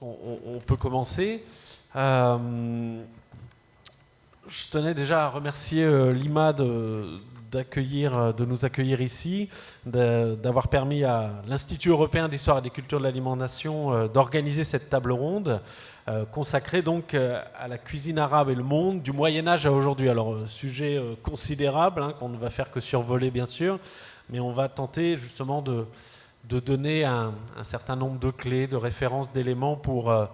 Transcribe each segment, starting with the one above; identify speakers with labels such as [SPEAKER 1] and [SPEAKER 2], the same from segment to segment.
[SPEAKER 1] On peut commencer. Je tenais déjà à remercier Lima de nous accueillir ici, d'avoir permis à l'Institut européen d'histoire et des cultures de l'alimentation d'organiser cette table ronde consacrée donc à la cuisine arabe et le monde du Moyen Âge à aujourd'hui. Alors, sujet considérable qu'on ne va faire que survoler bien sûr, mais on va tenter justement de donner un certain nombre de clés, de références, d'éléments pour un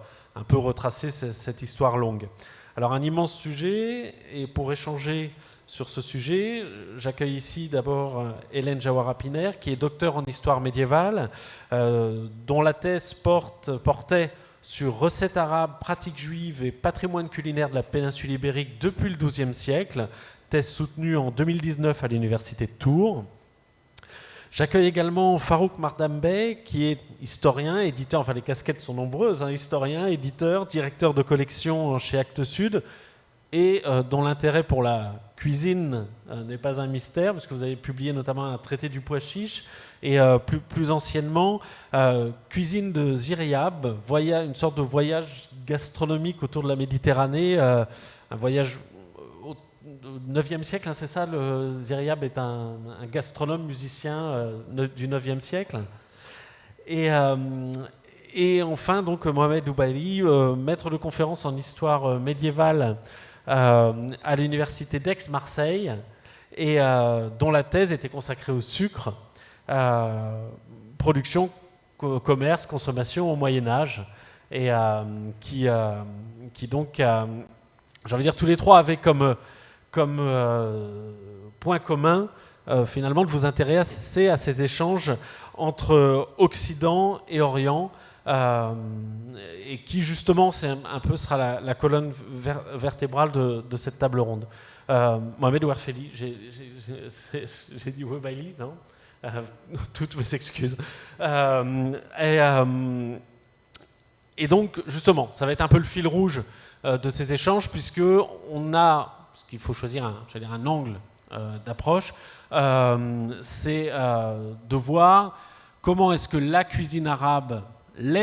[SPEAKER 1] peu retracer cette histoire longue. Alors un immense sujet, et pour échanger sur ce sujet, j'accueille ici d'abord Hélène Jawara-Piner, qui est docteure en histoire médiévale, dont la thèse portait sur recettes arabes, pratiques juives et patrimoine culinaire de la péninsule ibérique depuis le XIIe siècle, thèse soutenue en 2019 à l'université de Tours. J'accueille également Farouk Mardambey, qui est historien, éditeur, enfin les casquettes sont nombreuses, historien, éditeur, directeur de collection chez Actes Sud, et dont l'intérêt pour la cuisine n'est pas un mystère, parce que vous avez publié notamment un traité du pois chiche, et plus anciennement, Cuisine de Ziryab, une sorte de voyage gastronomique autour de la Méditerranée, un voyage au 9e siècle, c'est ça, le Ziryab est un gastronome musicien du 9e siècle. Et enfin, donc, Mohamed Oubaili, maître de conférence en histoire médiévale à l'université d'Aix-Marseille, et dont la thèse était consacrée au sucre, production, commerce, consommation au Moyen-Âge, et qui donc, j'ai envie de dire, tous les trois avaient comme point commun, finalement, de vous intéresser à ces échanges entre Occident et Orient, et qui, justement, sera la colonne vertébrale de cette table ronde. Mohamed Ouarfeli, j'ai dit Ouabaili, non toutes mes excuses. Et donc, justement, ça va être un peu le fil rouge de ces échanges, puisque on a, parce qu'il faut choisir un angle d'approche, c'est de voir comment est-ce que les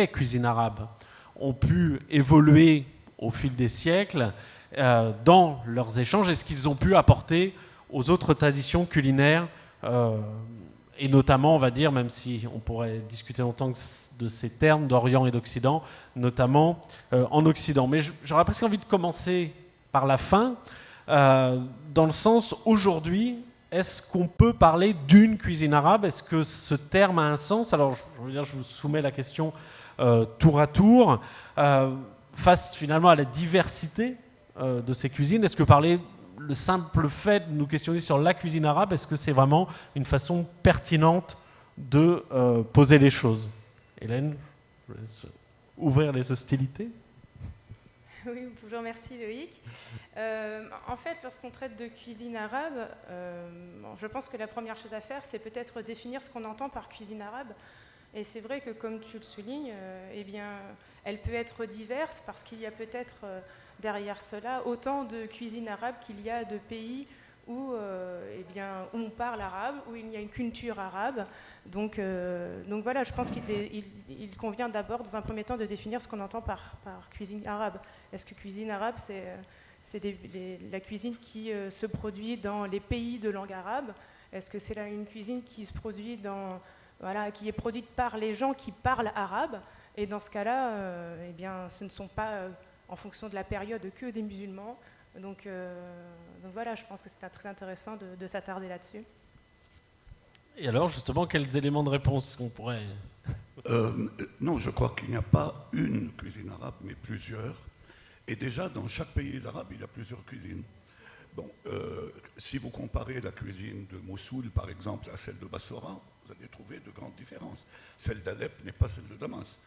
[SPEAKER 1] cuisines arabes ont pu évoluer au fil des siècles dans leurs échanges, et ce qu'ils ont pu apporter aux autres traditions culinaires, et notamment, on va dire, même si on pourrait discuter longtemps de ces termes d'Orient et d'Occident, notamment en Occident. Mais j'aurais presque envie de commencer par la fin, dans le sens, aujourd'hui, est-ce qu'on peut parler d'une cuisine arabe? Est-ce que ce terme a un sens? Alors, je vous soumets la question tour à tour, face finalement à la diversité de ces cuisines. Est-ce que le simple fait de nous questionner sur la cuisine arabe, est-ce que c'est vraiment une façon pertinente de poser les choses? Hélène, je vous laisse ouvrir les hostilités.
[SPEAKER 2] Oui, bonjour, merci Loïc. En fait, lorsqu'on traite de cuisine arabe, je pense que la première chose à faire, c'est peut-être définir ce qu'on entend par cuisine arabe. Et c'est vrai que, comme tu le soulignes, elle peut être diverse parce qu'il y a peut-être derrière cela autant de cuisine arabe qu'il y a de pays où on parle arabe, où il y a une culture arabe. Donc voilà, je pense qu'il convient d'abord, dans un premier temps, de définir ce qu'on entend par cuisine arabe. Est-ce que cuisine arabe, c'est la cuisine qui se produit dans les pays de langue arabe? Est-ce que c'est une cuisine qui se produit qui est produite par les gens qui parlent arabe? Et dans ce cas-là, ce ne sont pas, en fonction de la période, que des musulmans. Donc voilà, je pense que c'est très intéressant de s'attarder là-dessus.
[SPEAKER 1] Et alors, justement, quels éléments de réponse qu'on pourrait...
[SPEAKER 3] Non, je crois qu'il n'y a pas une cuisine arabe, mais plusieurs. Et déjà, dans chaque pays arabe, il y a plusieurs cuisines. Bon, si vous comparez la cuisine de Mossoul, par exemple, à celle de Bassora, vous allez trouver de grandes différences. Celle d'Alep n'est pas celle de Damas.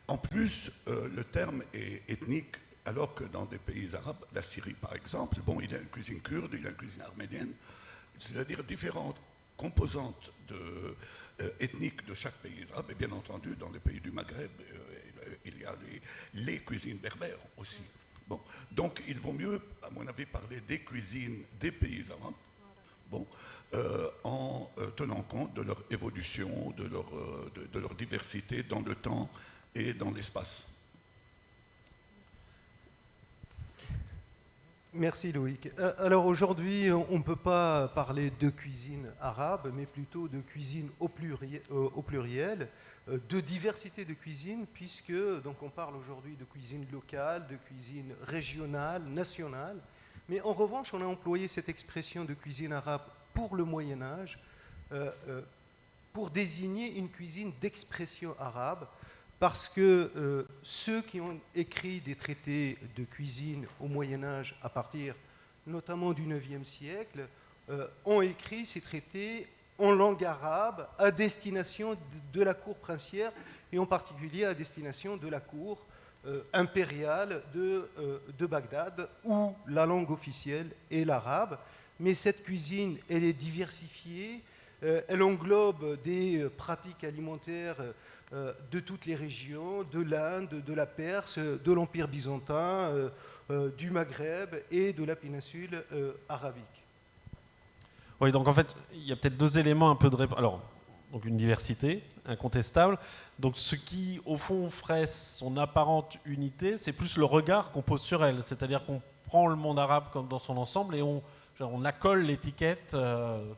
[SPEAKER 3] En plus, le terme est ethnique, alors que dans des pays arabes, la Syrie par exemple, il y a une cuisine kurde, il y a une cuisine arménienne, c'est-à-dire différentes composantes ethniques de chaque pays arabe, et bien entendu, dans les pays du Maghreb, il y a les cuisines berbères aussi. Bon, donc il vaut mieux, à mon avis, parler des cuisines des pays arabes, en tenant compte de leur évolution, de leur diversité dans le temps et dans l'espace.
[SPEAKER 4] Merci Loïc. Alors aujourd'hui, on ne peut pas parler de cuisine arabe, mais plutôt de cuisine au pluriel, de diversité de cuisine, puisque donc on parle aujourd'hui de cuisine locale, de cuisine régionale, nationale. Mais en revanche, on a employé cette expression de cuisine arabe pour le Moyen Âge, pour désigner une cuisine d'expression arabe, parce que ceux qui ont écrit des traités de cuisine au Moyen Âge, à partir notamment du IXe siècle, ont écrit ces traités en langue arabe à destination de la cour princière et en particulier à destination de la cour impériale de Bagdad, où la langue officielle est l'arabe. Mais cette cuisine, elle est diversifiée, elle englobe des pratiques alimentaires de toutes les régions, de l'Inde, de la Perse, de l'Empire byzantin, du Maghreb et de la péninsule arabique.
[SPEAKER 1] Oui, donc en fait, il y a peut-être deux éléments un peu de réponse. Alors, donc une diversité incontestable. Donc ce qui, au fond, ferait son apparente unité, c'est plus le regard qu'on pose sur elle. C'est-à-dire qu'on prend le monde arabe comme dans son ensemble et on accole l'étiquette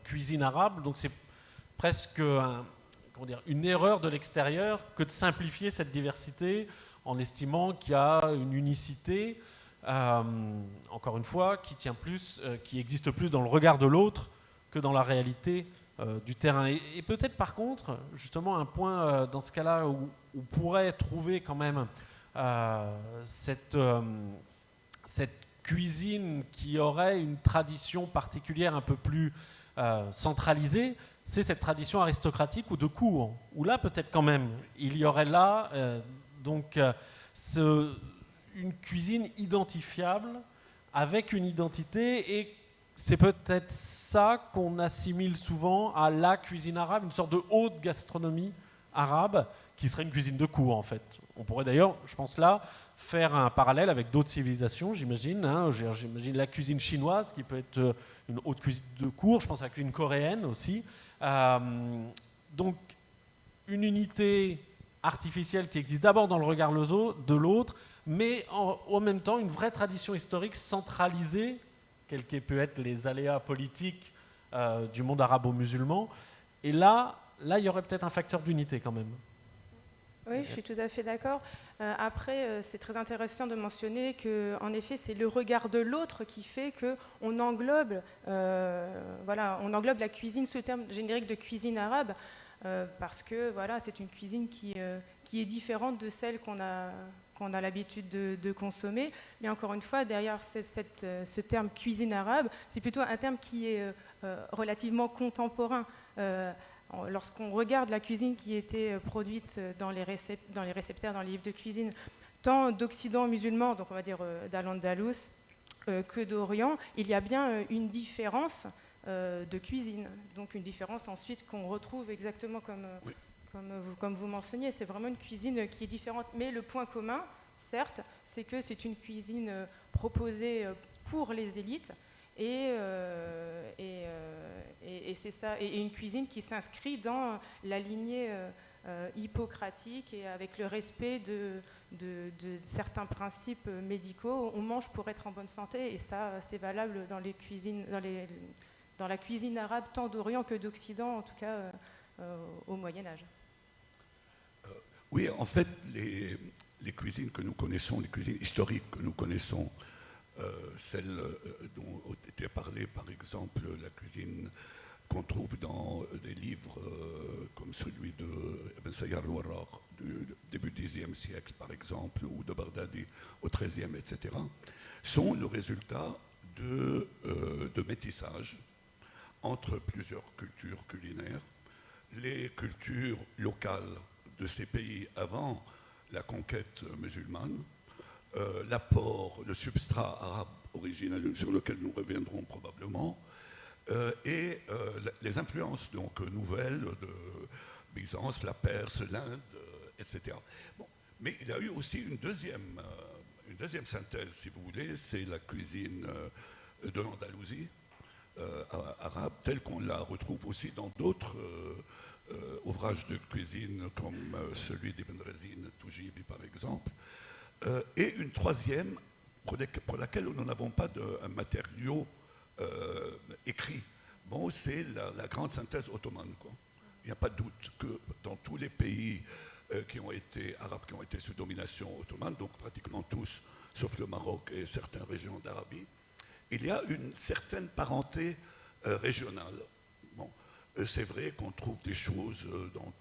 [SPEAKER 1] cuisine arabe. Donc c'est presque une erreur de l'extérieur que de simplifier cette diversité en estimant qu'il y a une unicité, encore une fois, qui existe plus dans le regard de l'autre que dans la réalité du terrain. Et peut-être par contre, justement, un point dans ce cas-là où on pourrait trouver quand même cette cuisine qui aurait une tradition particulière un peu plus centralisée, c'est cette tradition aristocratique ou de cour, où là peut-être quand même il y aurait là une cuisine identifiable avec une identité, et c'est peut-être ça qu'on assimile souvent à la cuisine arabe, une sorte de haute gastronomie arabe qui serait une cuisine de cour en fait. On pourrait d'ailleurs, je pense là, faire un parallèle avec d'autres civilisations, j'imagine. J'imagine la cuisine chinoise qui peut être une haute cuisine de cour, je pense à la cuisine coréenne aussi. Donc une unité artificielle qui existe d'abord dans le regard de l'autre, mais en même temps une vraie tradition historique centralisée, quels qu'aient pu être les aléas politiques du monde arabo-musulman. Et là, il y aurait peut-être un facteur d'unité quand même.
[SPEAKER 2] Oui, je suis tout à fait d'accord. Après, c'est très intéressant de mentionner qu'en effet, c'est le regard de l'autre qui fait qu'on englobe, on englobe la cuisine sous le terme générique de cuisine arabe, parce que c'est une cuisine qui est différente de celle qu'on a l'habitude de consommer. Mais encore une fois, derrière ce terme cuisine arabe, c'est plutôt un terme qui est relativement contemporain. Lorsqu'on regarde la cuisine qui était produite dans les réceptaires, dans les livres de cuisine, tant d'Occident musulman, donc on va dire d'Al-Andalus, que d'Orient, il y a bien une différence de cuisine. Donc une différence ensuite qu'on retrouve exactement comme vous mentionniez. C'est vraiment une cuisine qui est différente. Mais le point commun, certes, c'est que c'est une cuisine proposée pour les élites. Et c'est ça, et une cuisine qui s'inscrit dans la lignée hippocratique et avec le respect de certains principes médicaux. On mange pour être en bonne santé, et ça, c'est valable dans les cuisines, dans la cuisine arabe, tant d'Orient que d'Occident, en tout cas au Moyen Âge.
[SPEAKER 3] Oui, en fait, les cuisines que nous connaissons, les cuisines historiques que nous connaissons, celle dont était parlé, par exemple, la cuisine qu'on trouve dans des livres comme celui de Ibn Sayyar al-Warraq du début du Xe siècle, par exemple, ou de Baghdadi au XIIIe, etc., sont le résultat de métissage entre plusieurs cultures culinaires. Les cultures locales de ces pays avant la conquête musulmane, l'apport, le substrat arabe originel sur lequel nous reviendrons probablement, et les influences donc nouvelles de Byzance, la Perse, l'Inde, etc. Bon, mais il y a eu aussi une deuxième synthèse, si vous voulez, c'est la cuisine de l'Andalousie arabe, telle qu'on la retrouve aussi dans d'autres ouvrages de cuisine, comme celui d'Ibn Razin Toujibi, par exemple. Et une troisième pour laquelle nous n'avons pas un matériau écrit. Bon, c'est la grande synthèse ottomane, quoi. Il n'y a pas de doute que dans tous les pays arabes qui ont été sous domination ottomane, donc pratiquement tous, sauf le Maroc et certaines régions d'Arabie, il y a une certaine parenté régionale. Bon, c'est vrai qu'on trouve des choses dans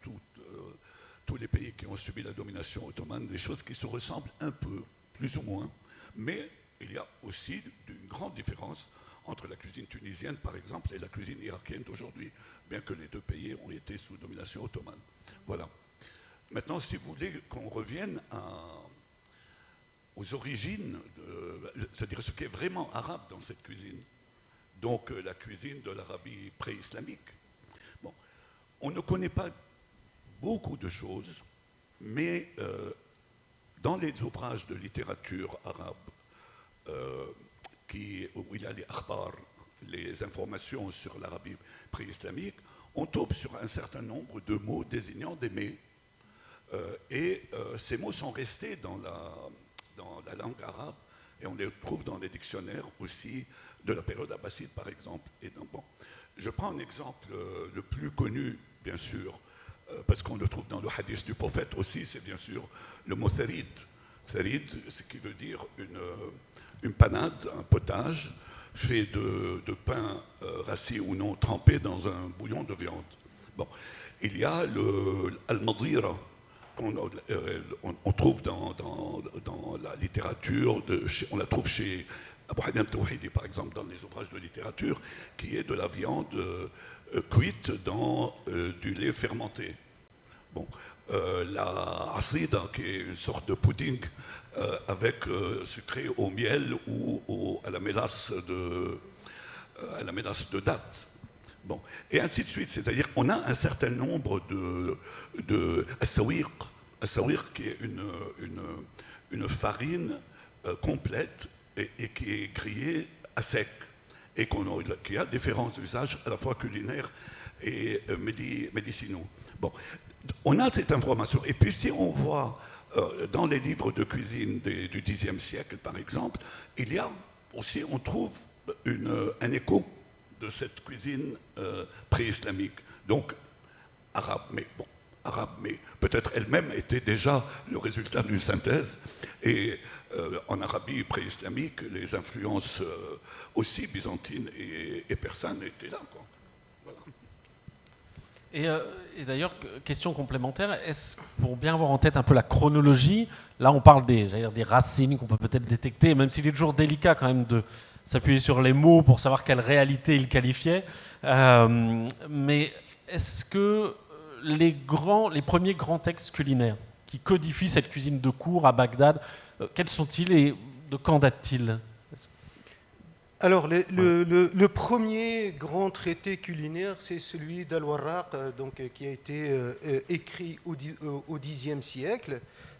[SPEAKER 3] tous les pays qui ont subi la domination ottomane, des choses qui se ressemblent un peu, plus ou moins, mais il y a aussi une grande différence entre la cuisine tunisienne, par exemple, et la cuisine irakienne d'aujourd'hui, bien que les deux pays ont été sous domination ottomane. Voilà. Maintenant, si vous voulez qu'on revienne aux origines, c'est-à-dire ce qui est vraiment arabe dans cette cuisine, donc la cuisine de l'Arabie pré-islamique. Bon, on ne connaît pas beaucoup de choses, mais dans les ouvrages de littérature arabe, où il y a les akhbar, les informations sur l'Arabie pré-islamique, on tombe sur un certain nombre de mots désignant des mets. Et ces mots sont restés dans la langue arabe, et on les trouve dans les dictionnaires aussi de la période abbasside, par exemple. Et donc, bon, je prends un exemple le plus connu, bien sûr, parce qu'on le trouve dans le hadith du prophète aussi, c'est bien sûr le mot tharid. Tharid, ce qui veut dire une panade, un potage, fait de pain rassis ou non trempé dans un bouillon de viande. Bon, il y a le al-madira, on trouve dans la littérature, on la trouve chez Abu Haytham Tawhidi, par exemple, dans les ouvrages de littérature, qui est de la viande cuite dans du lait fermenté. Bon, la asida, qui est une sorte de pudding avec sucré au miel ou à la mélasse de date. Bon, et ainsi de suite. C'est-à-dire on a un certain nombre de assawiq, qui est une farine complète et qui est grillée à sec et qui a différents usages à la fois culinaires et médicinaux. Bon, on a cette information. Et puis si on voit dans les livres de cuisine du Xe siècle, par exemple, il y a aussi, on trouve un écho de cette cuisine pré-islamique, donc arabe, mais peut-être elle-même était déjà le résultat d'une synthèse. Et en Arabie pré-islamique, les influences aussi byzantines et persanes étaient là, quoi. Voilà.
[SPEAKER 1] Et d'ailleurs, question complémentaire, est-ce pour bien avoir en tête un peu la chronologie, là on parle des racines qu'on peut peut-être détecter, même s'il est toujours délicat quand même de s'appuyer sur les mots pour savoir quelle réalité il qualifiait, mais est-ce que les premiers grands textes culinaires qui codifient cette cuisine de cour à Bagdad, quels sont-ils et de quand datent-ils ?
[SPEAKER 4] Alors, le premier grand traité culinaire, c'est celui d'Al-Warraq, qui a été écrit au Xe siècle,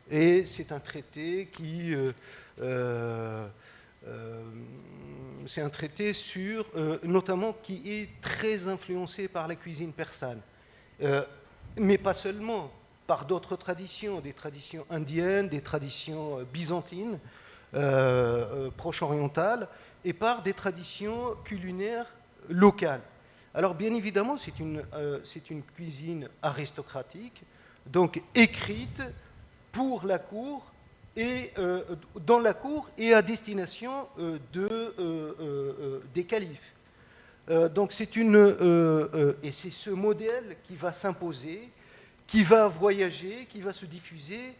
[SPEAKER 4] et c'est un traité c'est un traité notamment qui est très influencé par la cuisine persane, mais pas seulement, par d'autres traditions, des traditions indiennes, des traditions byzantines, proche-orientales, et par des traditions culinaires locales. Alors bien évidemment, c'est une cuisine aristocratique, donc écrite pour la cour, et dans la cour et à destination des califes. Donc c'est et c'est ce modèle qui va s'imposer, qui va voyager, qui va se diffuser,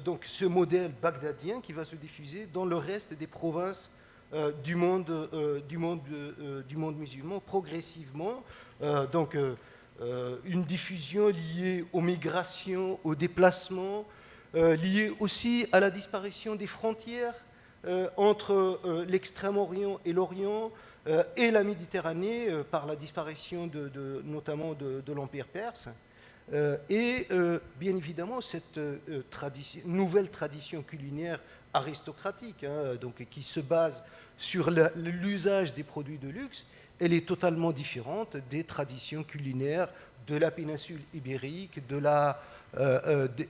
[SPEAKER 4] donc ce modèle bagdadien qui va se diffuser dans le reste des provinces du monde musulman progressivement. Donc une diffusion liée aux migrations, aux déplacements, liée aussi à la disparition des frontières entre l'Extrême-Orient et l'Orient et la Méditerranée par la disparition notamment de l'Empire perse. Et bien évidemment cette nouvelle tradition culinaire aristocratique, qui se base sur l'usage des produits de luxe, elle est totalement différente des traditions culinaires de la péninsule ibérique,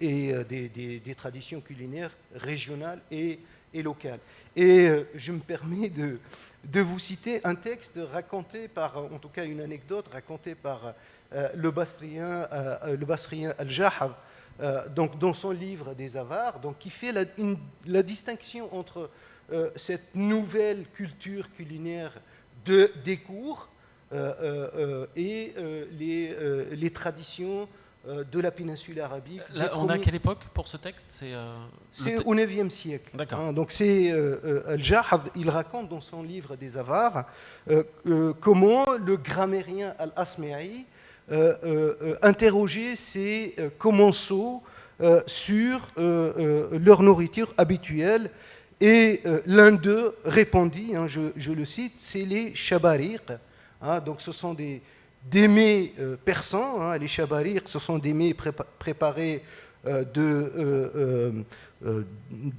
[SPEAKER 4] et des traditions culinaires régionales et et locale. Et je me permets de vous citer un texte raconté par, en tout cas une anecdote racontée par le Basrien Al-Jahab, donc dans son livre des Avars, donc qui fait la distinction entre cette nouvelle culture culinaire des cours et les traditions de la péninsule arabique.
[SPEAKER 1] Là, on est à quelle époque pour ce texte?
[SPEAKER 4] C'est au IXe siècle.
[SPEAKER 1] D'accord.
[SPEAKER 4] Donc c'est Al-Jahab, il raconte dans son livre des Avars comment le grammairien Al-Asma'i interrogeait ses commensaux sur leur nourriture habituelle. Et l'un d'eux répondit, je le cite, c'est les chabariq. Donc ce sont des mets persans. Les chabariq, ce sont des mets préparés de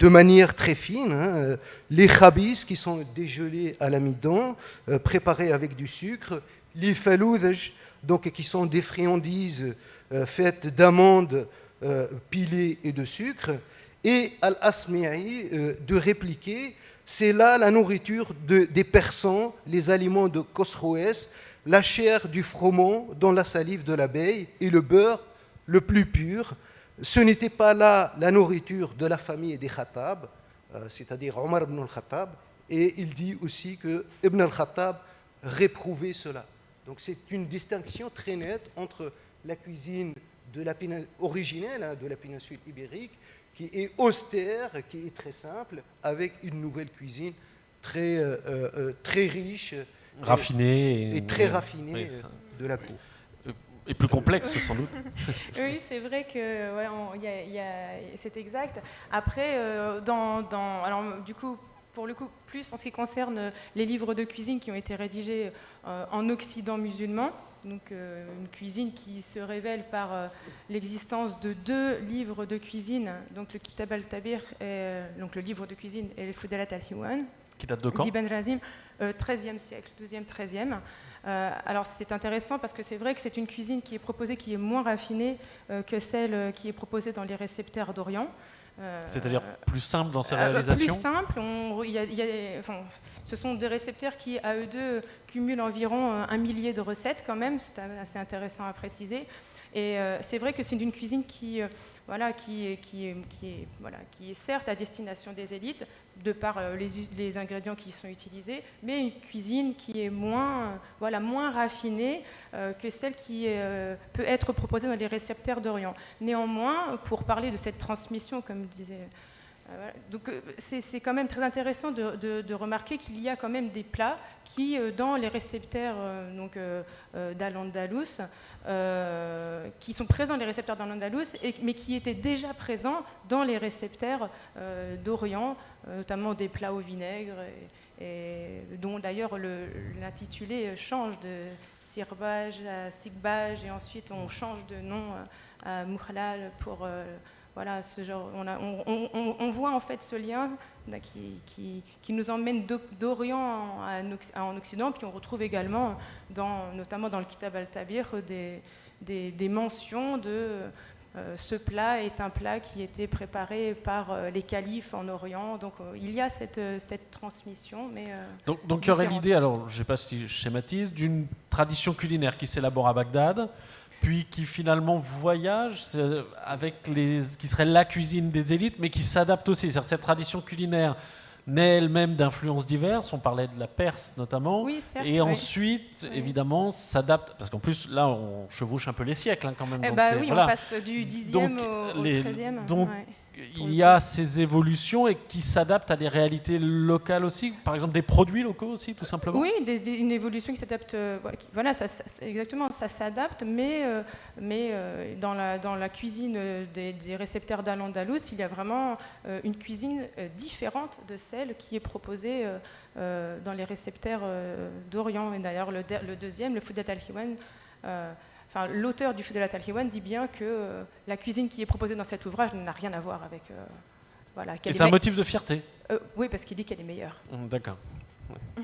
[SPEAKER 4] manière très fine. Les khabis, qui sont dégelés à l'amidon, préparés avec du sucre. Les faloudj, donc qui sont des friandises faites d'amandes pilées et de sucre. Et Al-Asma'i de répliquer, c'est là la nourriture des Persans, les aliments de Khosroès, la chair du froment dans la salive de l'abeille et le beurre le plus pur. Ce n'était pas là la nourriture de la famille des Khattab, c'est-à-dire Omar ibn al-Khattab, et il dit aussi que Ibn al-Khattab réprouvait cela. Donc c'est une distinction très nette entre la cuisine originelle de la péninsule ibérique, qui est austère, qui est très simple, avec une nouvelle cuisine très riche,
[SPEAKER 1] raffinée
[SPEAKER 4] et très raffinée de la cour.
[SPEAKER 1] Et plus complexe sans doute.
[SPEAKER 2] Oui, c'est vrai que c'est exact. Après, alors du coup, pour le coup, plus en ce qui concerne les livres de cuisine qui ont été rédigés en Occident musulman, donc une cuisine qui se révèle par l'existence de 2 livres de cuisine, donc le Kitab al-Tabir, donc le livre de cuisine, et le Fudalat al-Hiwan,
[SPEAKER 1] qui date de quand?
[SPEAKER 2] d'Ibn Razim, 13e siècle, 12e, 13e. Alors c'est intéressant parce que c'est vrai que c'est une cuisine qui est proposée, qui est moins raffinée que celle qui est proposée dans les réceptaires d'Orient.
[SPEAKER 1] C'est-à-dire plus simple dans ses réalisations?
[SPEAKER 2] Plus simple. Ce sont des récepteurs qui, à eux deux, cumulent environ 1 millier de recettes quand même. C'est assez intéressant à préciser. Et c'est vrai que c'est une cuisine qui est certes à destination des élites, de par les ingrédients qui sont utilisés, mais une cuisine qui est moins raffinée que celle qui peut être proposée dans les récepteurs d'Orient. Néanmoins, pour parler de cette transmission, comme disait... donc c'est quand même très intéressant de remarquer qu'il y a quand même des plats qui, dans les récepteurs d'Al-Andalus, qui sont présents dans les récepteurs d'Al-Andalus, mais qui étaient déjà présents dans les récepteurs d'Orient, notamment des plats au vinaigre, et dont d'ailleurs l'intitulé change de sirbaj à sigbaj, et ensuite on change de nom à mukhlal pour... Voilà, ce genre, on voit en fait ce lien qui nous emmène d'Orient en Occident, puis on retrouve également, notamment dans le Kitab al-Tabir, des mentions de ce plat est un plat qui était préparé par les califes en Orient. Donc il y a cette transmission. Mais,
[SPEAKER 1] donc il y aurait l'idée, alors je ne sais pas si je schématise, d'une tradition culinaire qui s'élabore à Bagdad, puis qui finalement voyage qui serait la cuisine des élites, mais qui s'adapte aussi. C'est-à-dire cette tradition culinaire naît elle-même d'influences diverses, on parlait de la Perse notamment,
[SPEAKER 2] oui, certes,
[SPEAKER 1] et ensuite, évidemment, s'adapte, parce qu'en plus, là, on chevauche un peu les siècles quand même.
[SPEAKER 2] On passe du 10e au 13e.
[SPEAKER 1] Donc, il y a ces évolutions et qui s'adaptent à des réalités locales aussi, par exemple des produits locaux aussi, tout simplement.
[SPEAKER 2] Oui, une évolution qui s'adapte. Voilà, exactement, ça s'adapte, mais dans la cuisine des récepteurs d'Al-Andalus, il y a vraiment une cuisine différente de celle qui est proposée dans les récepteurs d'Orient. Et d'ailleurs, le deuxième, le Fudalat al-Hiwan. L'auteur du Fudalat al-Hiwan dit bien que la cuisine qui est proposée dans cet ouvrage n'a rien à voir avec...
[SPEAKER 1] Et c'est un motif de fierté?
[SPEAKER 2] Oui, parce qu'il dit qu'elle est meilleure.
[SPEAKER 1] D'accord. Ouais.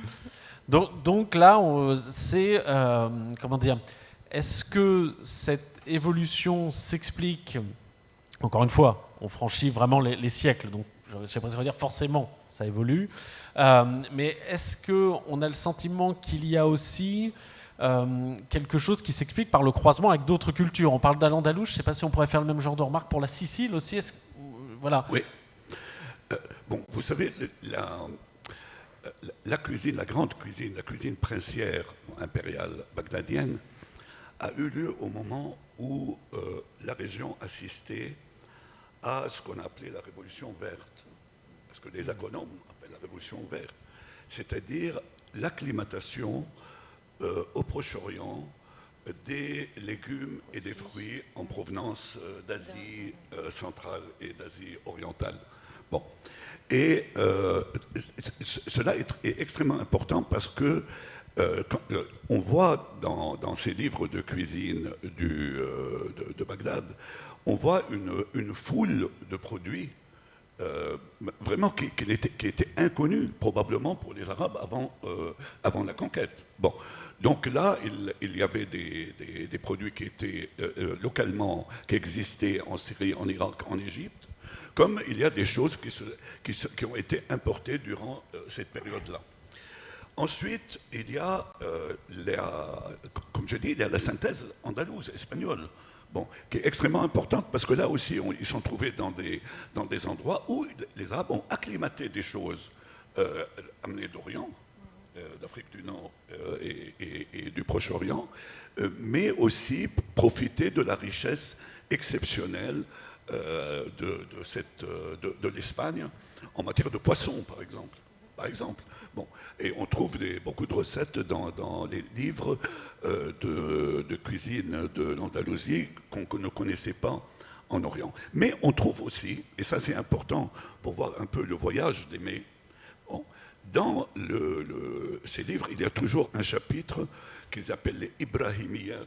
[SPEAKER 1] Donc là, c'est... comment dire? Est-ce que cette évolution s'explique... Encore une fois, on franchit vraiment les siècles, donc j'ai presque dire forcément, ça évolue. Mais est-ce qu'on a le sentiment qu'il y a aussi quelque chose qui s'explique par le croisement avec d'autres cultures? On parle d'Al-Andalus, je ne sais pas si on pourrait faire le même genre de remarque pour la Sicile aussi. Voilà.
[SPEAKER 3] Oui. Bon, vous savez, la cuisine, la grande cuisine, la cuisine princière impériale bagdadienne a eu lieu au moment où la région assistait à ce qu'on a appelé la Révolution verte, ce que les agronomes appellent la Révolution verte, c'est-à-dire l'acclimatation au Proche-Orient des légumes et des fruits en provenance d'Asie centrale et d'Asie orientale. Bon. Et cela est extrêmement important parce que on voit dans ces livres de cuisine de Bagdad, on voit une foule de produits vraiment qui étaient inconnus probablement pour les Arabes avant la conquête. Bon. Donc là, il y avait des produits qui étaient localement, qui existaient en Syrie, en Irak, en Égypte, comme il y a des choses qui ont été importées durant cette période-là. Ensuite, il y a, comme je dis, il y a la synthèse andalouse, espagnole, bon, qui est extrêmement importante parce que là aussi, ils sont trouvés dans des endroits où les Arabes ont acclimaté des choses amenées d'Orient, d'Afrique du Nord et du Proche-Orient, mais aussi profiter de la richesse exceptionnelle de l'Espagne en matière de poissons, par exemple. Bon. Et on trouve beaucoup de recettes dans les livres de cuisine de l'Andalousie qu'on ne connaissait pas en Orient. Mais on trouve aussi, et ça c'est important pour voir un peu le voyage des mets, bon, dans ces livres, il y a toujours un chapitre qu'ils appellent les Ibrahimiyat.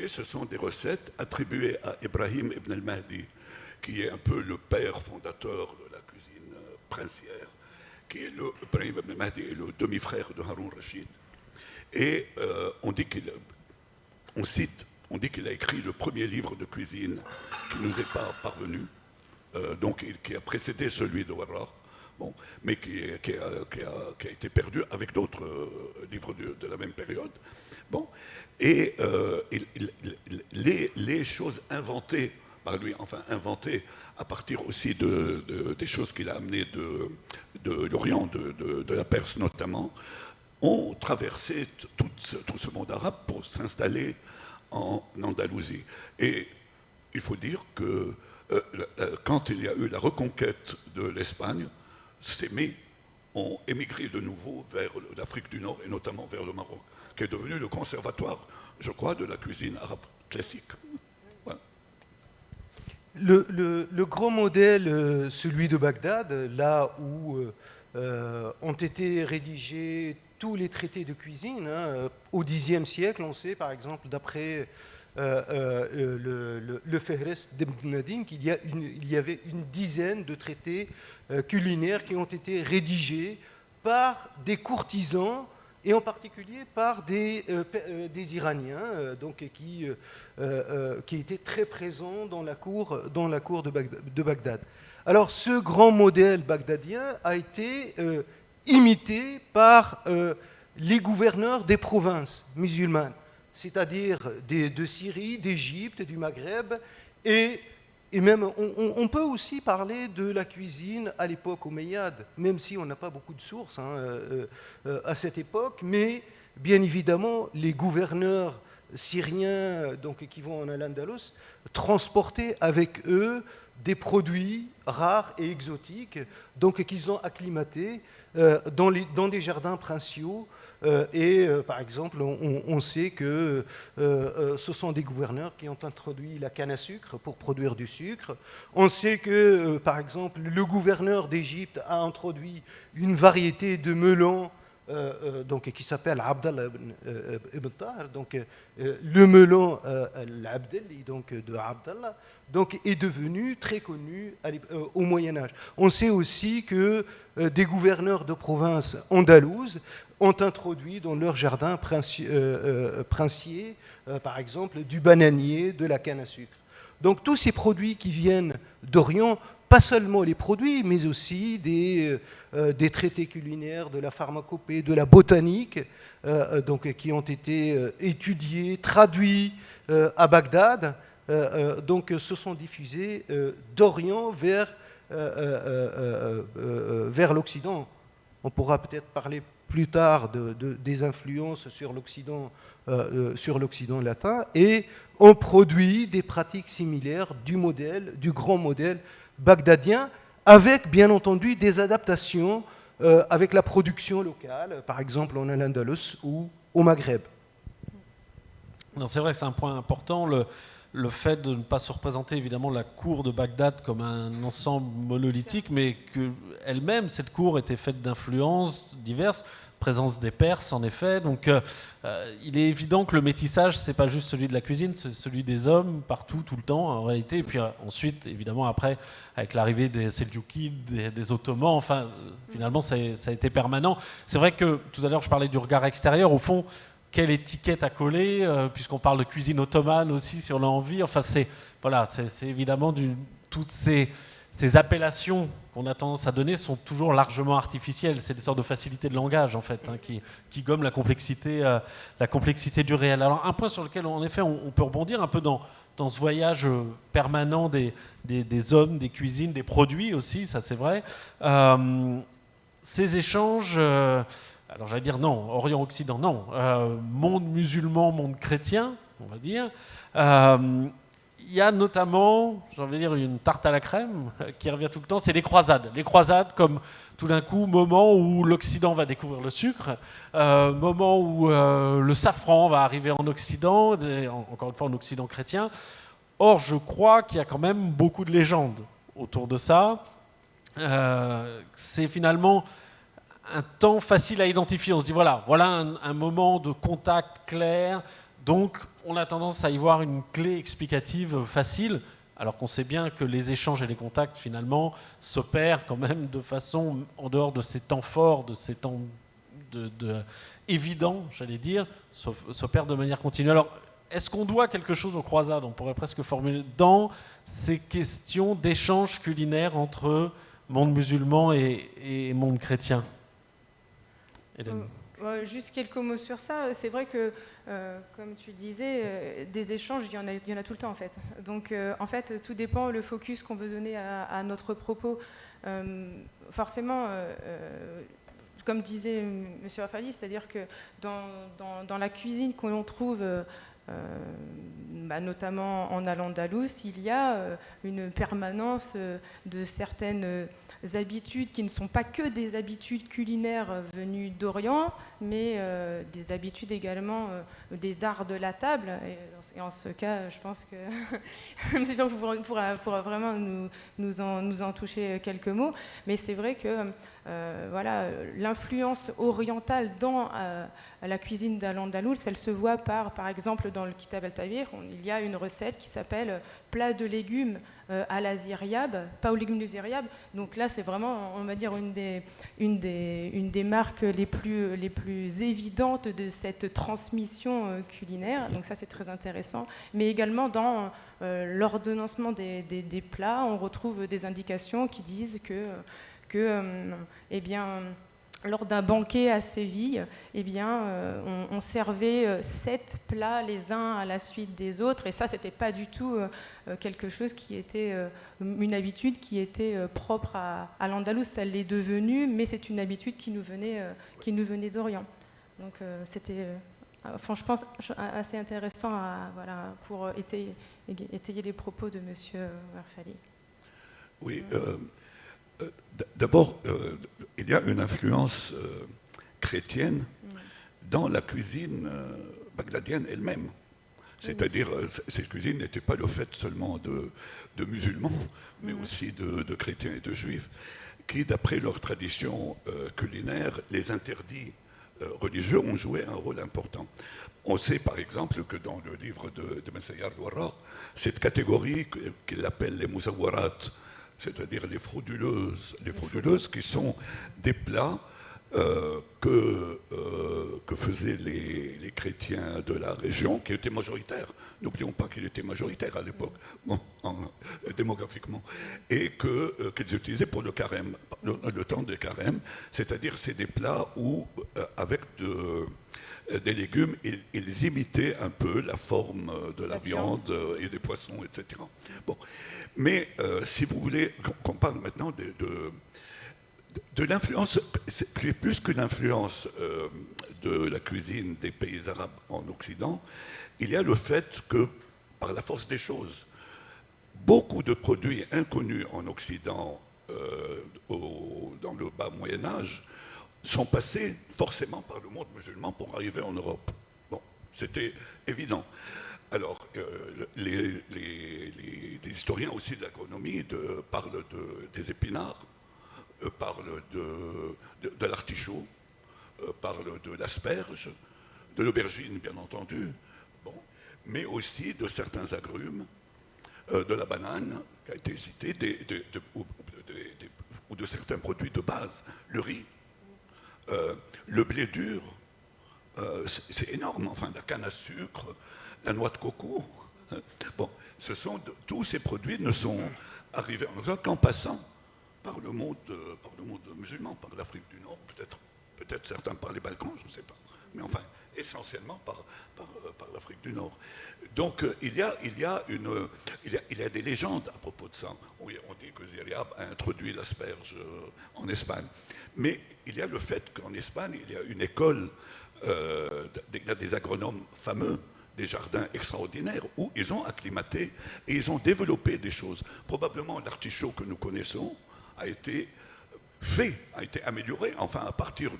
[SPEAKER 3] Ce sont des recettes attribuées à Ibrahim ibn al-Mahdi, qui est un peu le père fondateur de la cuisine princière, qui est Ibrahim ibn al-Mahdi est le demi-frère de Haroun Rachid. Et on dit qu'il a écrit le premier livre de cuisine qui ne nous est pas parvenu, donc qui a précédé celui de Warraq, bon, mais qui a été perdu avec d'autres livres de la même période. Bon. Et les choses inventées par lui, enfin inventées à partir aussi des choses qu'il a amenées de l'Orient, de la Perse notamment, ont traversé tout ce monde arabe pour s'installer en Andalousie. Et il faut dire que quand il y a eu la reconquête de l'Espagne, ces mets ont émigré de nouveau vers l'Afrique du Nord et notamment vers le Maroc, qui est devenu le conservatoire, je crois, de la cuisine arabe classique. Voilà.
[SPEAKER 4] Le grand modèle, celui de Bagdad, là où ont été rédigés tous les traités de cuisine, au Xe siècle, on sait par exemple, d'après le Fehrest d'Ibn Nadim, qu'il y avait une dizaine de traités culinaires qui ont été rédigés par des courtisans et en particulier par des Iraniens donc, qui étaient très présents dans la cour de Bagdad. Alors ce grand modèle bagdadien a été imité par les gouverneurs des provinces musulmanes, c'est-à-dire de Syrie, d'Égypte, du Maghreb, et même on peut aussi parler de la cuisine à l'époque omeyyade, même si on n'a pas beaucoup de sources à cette époque, mais bien évidemment les gouverneurs syriens donc, qui vont en Al-Andalus transportaient avec eux des produits rares et exotiques donc, qu'ils ont acclimatés dans des jardins princiaux. Par exemple, on sait que ce sont des gouverneurs qui ont introduit la canne à sucre pour produire du sucre. On sait que, par exemple, le gouverneur d'Égypte a introduit une variété de melon donc, qui s'appelle Abdallah ibn Tahir, donc le melon l'Abdelli donc de Abdallah, donc est devenu très connu au Moyen-Âge. On sait aussi que des gouverneurs de province andalouses ont introduit dans leur jardin princier, par exemple, du bananier, de la canne à sucre. Donc tous ces produits qui viennent d'Orient pas seulement les produits, mais aussi des traités culinaires, de la pharmacopée, de la botanique, donc, qui ont été étudiés, traduits à Bagdad. Donc se sont diffusés d'Orient vers l'Occident. On pourra peut-être parler plus tard des influences sur l'Occident latin, et on produit des pratiques similaires du grand modèle bagdadien, avec bien entendu des adaptations avec la production locale, par exemple en Al-Andalus ou au Maghreb.
[SPEAKER 1] C'est vrai que c'est un point important, le fait de ne pas se représenter évidemment la cour de Bagdad comme un ensemble monolithique, mais qu'elle-même, cette cour, était faite d'influences diverses, présence des Perses en effet, donc il est évident que le métissage, c'est pas juste celui de la cuisine, c'est celui des hommes, partout, tout le temps en réalité, et puis ensuite, évidemment, après, avec l'arrivée des Seljoukides, des Ottomans, enfin, finalement, ça a été permanent. C'est vrai que, tout à l'heure, je parlais du regard extérieur, au fond, quelle étiquette à coller, puisqu'on parle de cuisine ottomane aussi, si on a envie. Enfin, c'est évidemment toutes ces appellations qu'on a tendance à donner sont toujours largement artificielles. C'est des sortes de facilités de langage, en fait, qui gomment la complexité du réel. Alors, un point sur lequel, en effet, on peut rebondir un peu dans ce voyage permanent des hommes, des cuisines, des produits aussi, ça c'est vrai. Ces échanges... alors j'allais dire non, Orient-Occident, non. Monde musulman, monde chrétien, on va dire. Il y a notamment, j'ai envie de dire, une tarte à la crème qui revient tout le temps, c'est les croisades. Les croisades comme tout d'un coup, moment où l'Occident va découvrir le sucre, moment où le safran va arriver en Occident, encore une fois en Occident chrétien. Or, je crois qu'il y a quand même beaucoup de légendes autour de ça. C'est finalement un temps facile à identifier. On se dit voilà un moment de contact clair, donc on a tendance à y voir une clé explicative facile, alors qu'on sait bien que les échanges et les contacts finalement s'opèrent quand même de façon en dehors de ces temps forts, de ces temps évidents, j'allais dire, s'opèrent de manière continue. Alors, est-ce qu'on doit quelque chose aux croisades? On pourrait presque formuler dans ces questions d'échanges culinaires entre monde musulman et monde chrétien.
[SPEAKER 2] Juste quelques mots sur ça. C'est vrai que, comme tu disais, des échanges, il y en a tout le temps en fait. Donc en fait, tout dépend le focus qu'on veut donner à notre propos. Forcément, comme disait M. Rafali, c'est-à-dire que dans la cuisine que l'on trouve, notamment en Al-Andalus, il y a une permanence de certaines habitudes qui ne sont pas que des habitudes culinaires venues d'Orient, mais des habitudes également des arts de la table. Et en ce cas, je pense que M. pourra vraiment nous en toucher quelques mots. Mais c'est vrai que l'influence orientale dans la cuisine d'Al-Andalus, elle se voit par exemple, dans le Kitab al-Tabir, il y a une recette qui s'appelle plat de légumes à la ziryab, pas aux légumes de ziryab. Donc là, c'est vraiment, on va dire, une des marques les plus évidentes de cette transmission culinaire. Donc ça, c'est très intéressant. Mais également, dans l'ordonnancement des plats, on retrouve des indications qui disent que lors d'un banquet à Séville, on servait 7 plats les uns à la suite des autres, et ça, c'était pas du tout quelque chose qui était une habitude qui était propre à l'Andalous. Ça l'est devenu, mais c'est une habitude qui nous venait d'Orient. Donc c'était, je pense, assez intéressant pour étayer les propos de M. Rafali.
[SPEAKER 3] Oui. D'abord, il y a une influence chrétienne dans la cuisine bagdadienne elle-même. C'est-à-dire, cette cuisine n'était pas le fait seulement de musulmans, mais aussi de chrétiens et de juifs, qui, d'après leur tradition culinaire, les interdits religieux ont joué un rôle important. On sait par exemple que dans le livre de Messayyar Douarra, cette catégorie qu'il appelle les moussawarat, c'est-à-dire les frauduleuses qui sont des plats que faisaient les chrétiens de la région, qui étaient majoritaires. N'oublions pas qu'il était majoritaire à l'époque, bon, démographiquement, et qu'ils utilisaient pour le carême, le temps des carèmes, c'est-à-dire c'est des plats où, avec des légumes, ils imitaient un peu la forme de la viande et des poissons, etc. Bon. Mais si vous voulez qu'on parle maintenant de l'influence, c'est plus que l'influence de la cuisine des pays arabes en Occident, il y a le fait que, par la force des choses, beaucoup de produits inconnus en Occident dans le bas Moyen-Âge sont passés forcément par le monde musulman pour arriver en Europe. Bon, c'était évident. Alors, les historiens aussi de l'agronomie parlent des épinards, parlent de l'artichaut, parlent de l'asperge, de l'aubergine, bien entendu, bon, mais aussi de certains agrumes, de la banane, qui a été cité, ou de certains produits de base, le riz, le blé dur, c'est énorme, enfin, la canne à sucre, la noix de coco. Bon, tous ces produits ne sont arrivés en Occident qu'en passant par le monde musulman, par l'Afrique du Nord, peut-être certains par les Balkans, je ne sais pas, mais enfin, essentiellement par l'Afrique du Nord. Donc, il y a des légendes à propos de ça. On dit que Ziriab a introduit l'asperge en Espagne. Mais il y a le fait qu'en Espagne, il y a une école, il y a des agronomes fameux, des jardins extraordinaires, où ils ont acclimaté et ils ont développé des choses. Probablement l'artichaut que nous connaissons a été amélioré, enfin à partir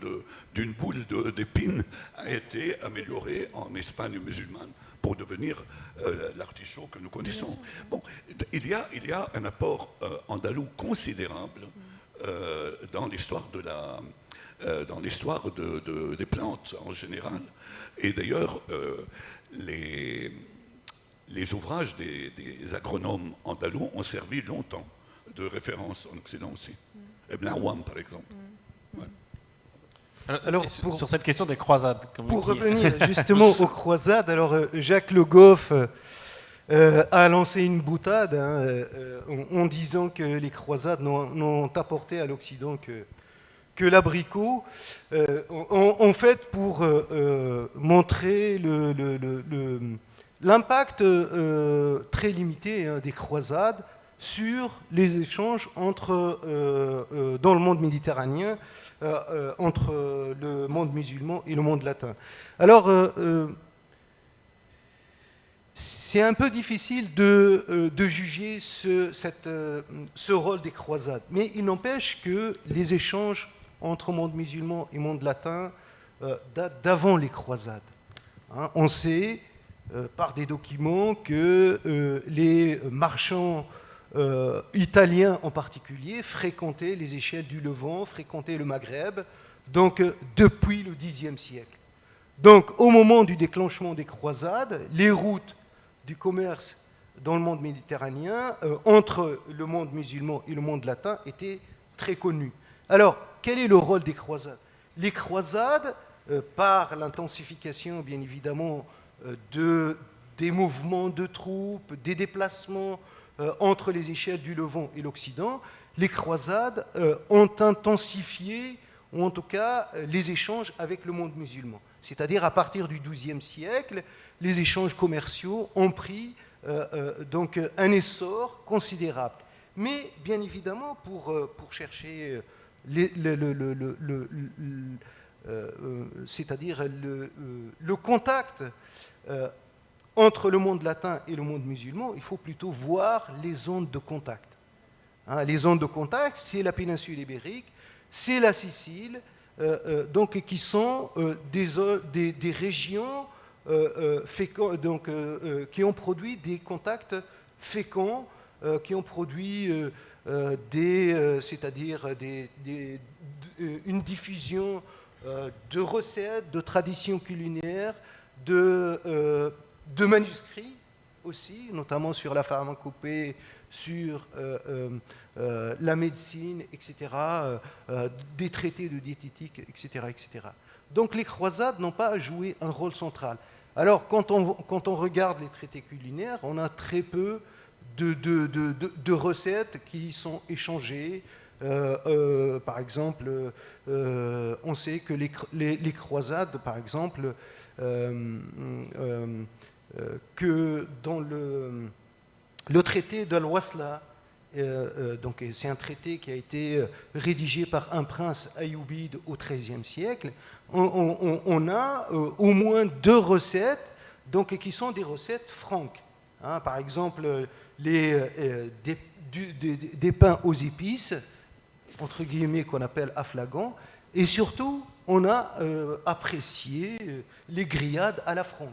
[SPEAKER 3] d'une boule d'épines, a été amélioré en Espagne musulmane pour devenir l'artichaut que nous connaissons. Bon, il y a un apport andalou considérable dans l'histoire des plantes en général. Et d'ailleurs, les ouvrages des agronomes andalous ont servi longtemps de référence en Occident aussi. Ibn Awam, par exemple. Ouais.
[SPEAKER 1] Alors, sur cette question des croisades.
[SPEAKER 4] Pour revenir justement aux croisades, alors Jacques Le Goff a lancé une boutade en disant que les croisades n'ont apporté à l'Occident que l'abricot. En fait, pour montrer l'impact très limité des croisades sur les échanges dans le monde méditerranéen, entre le monde musulman et le monde latin. Alors, c'est un peu difficile de juger ce rôle des croisades, mais il n'empêche que les échanges entre monde musulman et monde latin datent d'avant les croisades. On sait, par des documents, que les marchands italiens en particulier fréquentaient les échelles du Levant, fréquentaient le Maghreb, donc depuis le Xe siècle. Donc au moment du déclenchement des croisades, les routes du commerce dans le monde méditerranéen entre le monde musulman et le monde latin étaient très connues. Alors, quel est le rôle des croisades? Les croisades, par l'intensification bien évidemment des mouvements de troupes, des déplacements entre les échelles du Levant et l'Occident, les croisades ont intensifié, ou en tout cas les échanges avec le monde musulman. C'est-à-dire à partir du XIIe siècle, les échanges commerciaux ont pris donc un essor considérable. Mais bien évidemment, pour chercher c'est-à-dire le contact entre le monde latin et le monde musulman, il faut plutôt voir les zones de contact. Les zones de contact, c'est la péninsule ibérique, c'est la Sicile, donc qui sont des régions qui ont produit des contacts féconds, qui ont produit c'est-à-dire une diffusion de recettes, de traditions culinaires, de manuscrits aussi, notamment sur la pharmacopée sur la médecine, etc., des traités de diététique, etc., etc. Donc les croisades n'ont pas joué un rôle central. Alors quand on regarde les traités culinaires, on a très peu de recettes qui sont échangées. Par exemple, on sait que les croisades, par exemple, que dans le traité d'Al-Wasla, donc c'est un traité qui a été rédigé par un prince ayoubide au XIIIe siècle, on a au moins 2 recettes donc, qui sont des recettes franques. Hein, par exemple, des pains aux épices, entre guillemets, qu'on appelle aflagants, et surtout, on a apprécié les grillades à la franque.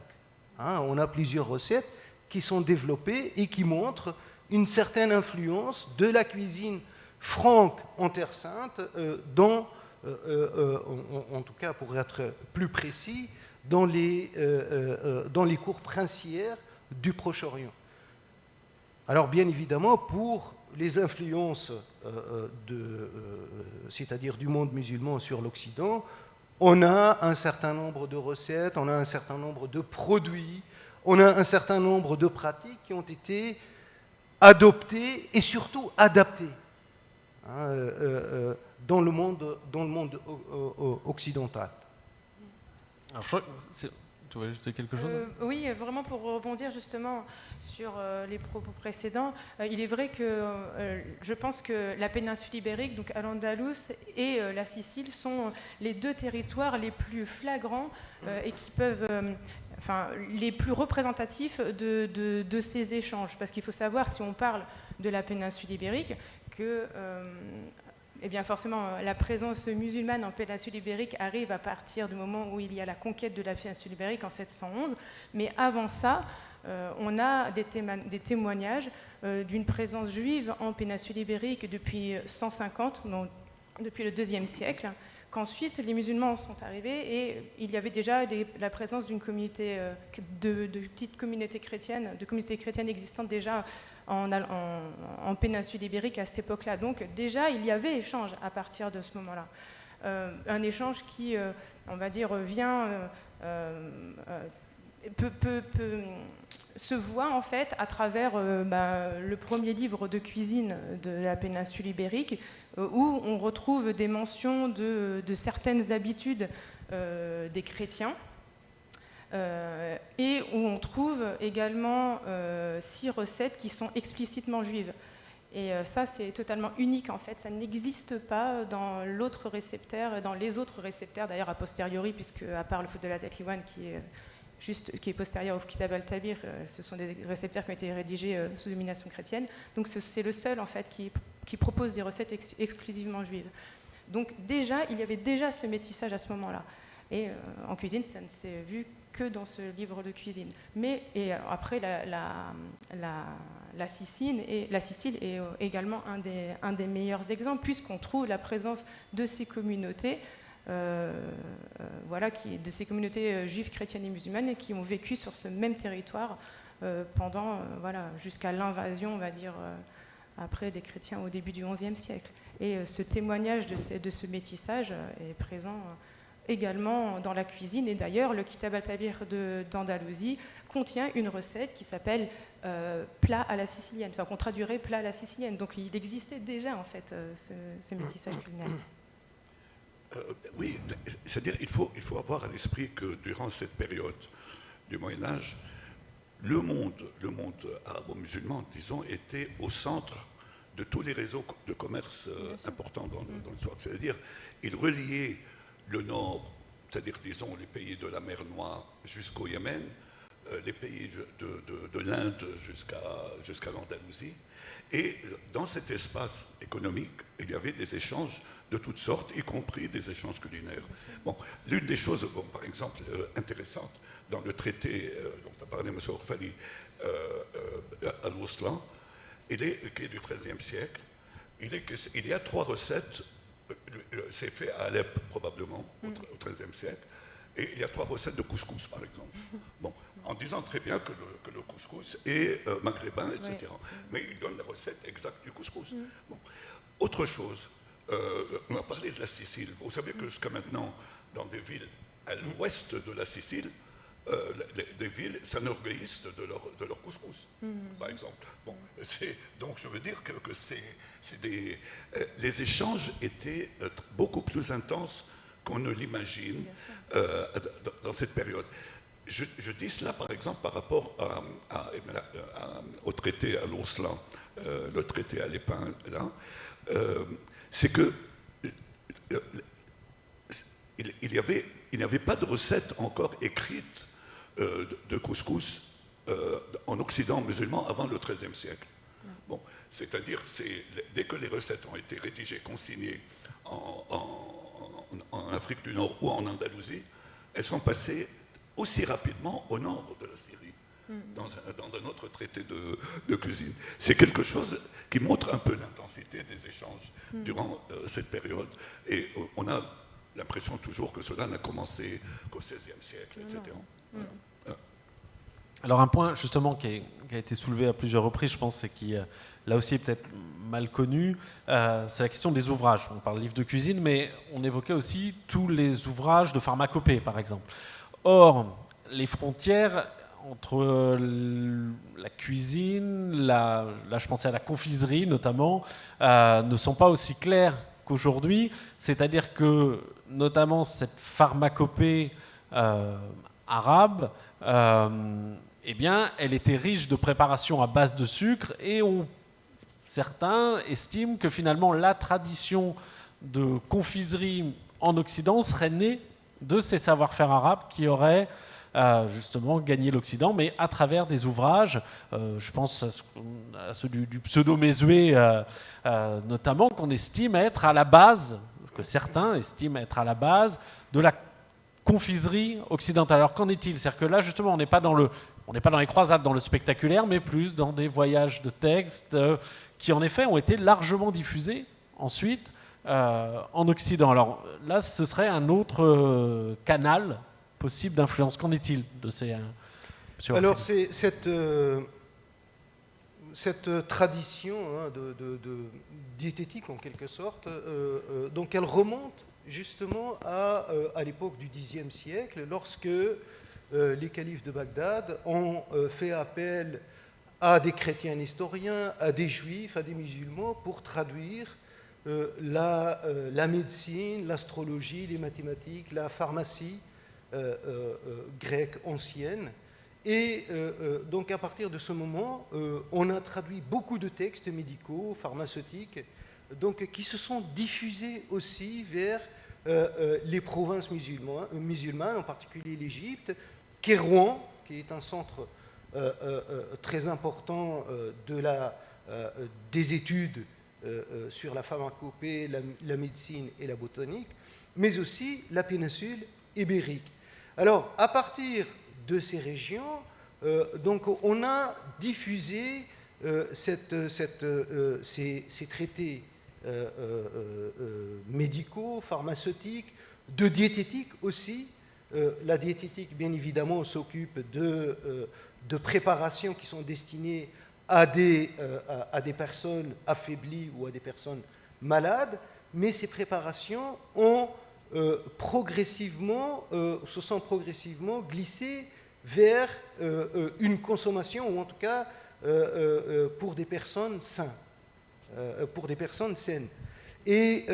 [SPEAKER 4] Hein, on a plusieurs recettes qui sont développées et qui montrent une certaine influence de la cuisine franque en Terre Sainte, en tout cas pour être plus précis, dans les cours princières du Proche-Orient. Alors bien évidemment, pour les influences c'est-à-dire du monde musulman sur l'Occident, on a un certain nombre de recettes, on a un certain nombre de produits, on a un certain nombre de pratiques qui ont été adoptées et surtout adaptées dans le monde occidental.
[SPEAKER 1] Alors, je crois que tu voulais ajouter quelque chose?
[SPEAKER 2] Oui, vraiment pour rebondir justement sur les propos précédents, il est vrai que je pense que la péninsule ibérique, donc Al-Andalus et la Sicile, sont les 2 territoires les plus flagrants et qui peuvent, les plus représentatifs de ces échanges. Parce qu'il faut savoir, si on parle de la péninsule ibérique, que eh bien forcément, la présence musulmane en péninsule ibérique arrive à partir du moment où il y a la conquête de la péninsule ibérique en 711. Mais avant ça, on a des témoignages d'une présence juive en péninsule ibérique depuis 150, donc depuis le IIe siècle, qu'ensuite les musulmans sont arrivés et il y avait déjà la présence d'une communauté, de petites communautés chrétiennes, de communautés chrétiennes existantes déjà en péninsule ibérique à cette époque-là. Donc déjà, il y avait échange à partir de ce moment-là. Un échange qui, on va dire, se voit en fait à travers le premier livre de cuisine de la péninsule ibérique, où on retrouve des mentions de certaines habitudes des chrétiens. Et où on trouve également 6 recettes qui sont explicitement juives. Et ça, c'est totalement unique en fait. Ça n'existe pas dans l'autre réceptaire, dans les autres réceptaires, d'ailleurs a posteriori, puisque à part le foot de la Taqliwan qui est postérieur au Kitab al-Tabir, ce sont des réceptaires qui ont été rédigés sous domination chrétienne. Donc c'est le seul en fait qui propose des recettes exclusivement juives. Donc déjà, il y avait déjà ce métissage à ce moment-là. Et en cuisine, ça ne s'est vu que dans ce livre de cuisine. Et après, la Sicile est également un des meilleurs exemples, puisqu'on trouve la présence de ces communautés, de ces communautés juives, chrétiennes et musulmanes, qui ont vécu sur ce même territoire pendant, jusqu'à l'invasion, on va dire, après des chrétiens au début du XIe siècle. Et ce témoignage de ce métissage est présent également dans la cuisine. Et d'ailleurs, le Kitab al-Tabir d'Andalousie contient une recette qui s'appelle plat à la sicilienne, enfin qu'on traduirait plat à la sicilienne. Donc il existait déjà en fait ce métissage culinaire.
[SPEAKER 3] Oui, c'est-à-dire il faut avoir à l'esprit que durant cette période du Moyen-Âge, le monde arabo-musulman, disons, était au centre de tous les réseaux de commerce importants dans l'histoire. C'est-à-dire, il reliait le nord, c'est-à-dire, disons, les pays de la mer Noire jusqu'au Yémen, les pays de l'Inde jusqu'à l'Andalousie. Et dans cet espace économique, il y avait des échanges de toutes sortes, y compris des échanges culinaires. Bon, l'une des choses, par exemple, intéressantes dans le traité dont a parlé M. Orfali, Al-Wasla, qui est du XIIIe siècle, il y a 3 recettes. C'est fait à Alep, probablement, au XIIIe siècle. Et il y a 3 recettes de couscous, par exemple. Bon, en disant très bien que le couscous et maghrébin, etc. Oui. Mais il donne la recette exacte du couscous. Bon. Autre chose, on a parlé de la Sicile. Vous savez que jusqu'à maintenant, dans des villes à l'ouest de la Sicile, des villes s'enorgueillissent de leur couscous, par exemple. Bon, donc je veux dire que les échanges étaient beaucoup plus intenses qu'on ne l'imagine dans cette période. Je dis cela, par exemple, par rapport au traité à l'Oslan, le traité à l'Épin, là, c'est que il n'y avait pas de recette encore écrite de couscous en Occident musulman avant le XIIIe siècle. Bon, c'est-à-dire, dès que les recettes ont été rédigées, consignées en Afrique du Nord ou en Andalousie, elles sont passées aussi rapidement au nord de la Syrie, dans un autre traité de cuisine. C'est quelque chose qui montre un peu l'intensité des échanges durant cette période. Et on a l'impression toujours que cela n'a commencé qu'au XVIe siècle, etc.
[SPEAKER 1] Alors un point justement qui a été soulevé à plusieurs reprises, je pense, et qui là aussi est peut-être mal connu, c'est la question des ouvrages. On parle de livres de cuisine, mais on évoquait aussi tous les ouvrages de pharmacopée, par exemple. Or, les frontières entre la cuisine, là je pensais à la confiserie notamment, ne sont pas aussi claires qu'aujourd'hui. C'est-à-dire que, notamment, cette pharmacopée arabe, eh bien, elle était riche de préparations à base de sucre, et certains estiment que finalement la tradition de confiserie en Occident serait née de ces savoir-faire arabes qui auraient justement gagné l'Occident, mais à travers des ouvrages, je pense à ceux du pseudo-Mézoué notamment, qu'on estime être à la base, que certains estiment être à la base de la confiserie occidentale. Alors qu'en est-il ? C'est-à-dire que là, justement, on n'est pas dans les croisades, dans le spectaculaire, mais plus dans des voyages de textes qui, en effet, ont été largement diffusés ensuite en Occident. Alors là, ce serait un autre canal possible d'influence. Qu'en est-il de ces...
[SPEAKER 4] Alors, c'est cette tradition de diététique, en quelque sorte, donc elle remonte justement à l'époque du Xe siècle, lorsque les califes de Bagdad ont fait appel à des chrétiens historiens, à des juifs, à des musulmans, pour traduire la médecine, l'astrologie, les mathématiques, la pharmacie grecque ancienne. Et donc à partir de ce moment, on a traduit beaucoup de textes médicaux, pharmaceutiques, donc, qui se sont diffusés aussi vers les provinces musulmanes, en particulier l'Égypte, Kérouan, qui est un centre très important des études sur la pharmacopée, la médecine et la botanique, mais aussi la péninsule ibérique. Alors, à partir de ces régions, donc on a diffusé ces traités médicaux, pharmaceutiques, de diététique aussi. La diététique, bien évidemment, s'occupe de préparations qui sont destinées à des personnes affaiblies ou à des personnes malades, mais ces préparations se sont progressivement glissées vers une consommation, ou en tout cas pour des personnes saines. Et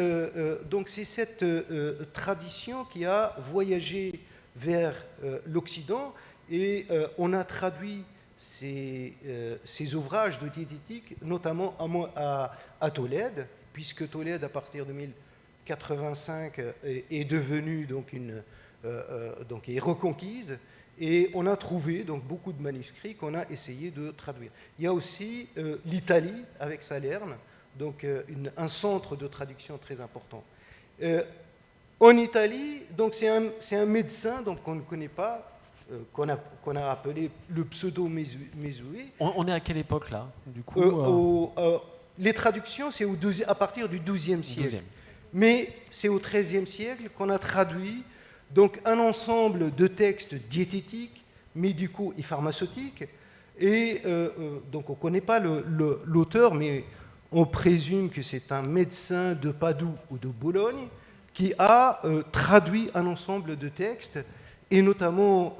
[SPEAKER 4] donc c'est cette tradition qui a voyagé vers l'Occident, et on a traduit ces ouvrages de diététique, notamment à Tolède, puisque Tolède, à partir de 1085, est devenue donc est reconquise, et on a trouvé donc beaucoup de manuscrits qu'on a essayé de traduire. Il y a aussi l'Italie avec Salerne, donc un centre de traduction très important. En Italie, donc c'est un médecin donc qu'on ne connaît pas, qu'on a appelé le pseudo-Mézoué.
[SPEAKER 1] On est à quelle époque là, du coup
[SPEAKER 4] Les traductions, c'est à partir du XIIe siècle. Mais c'est au XIIIe siècle qu'on a traduit donc un ensemble de textes diététiques, médicaux et pharmaceutiques Et donc on ne connaît pas l'auteur, mais on présume que c'est un médecin de Padoue ou de Bologne qui a traduit un ensemble de textes, et notamment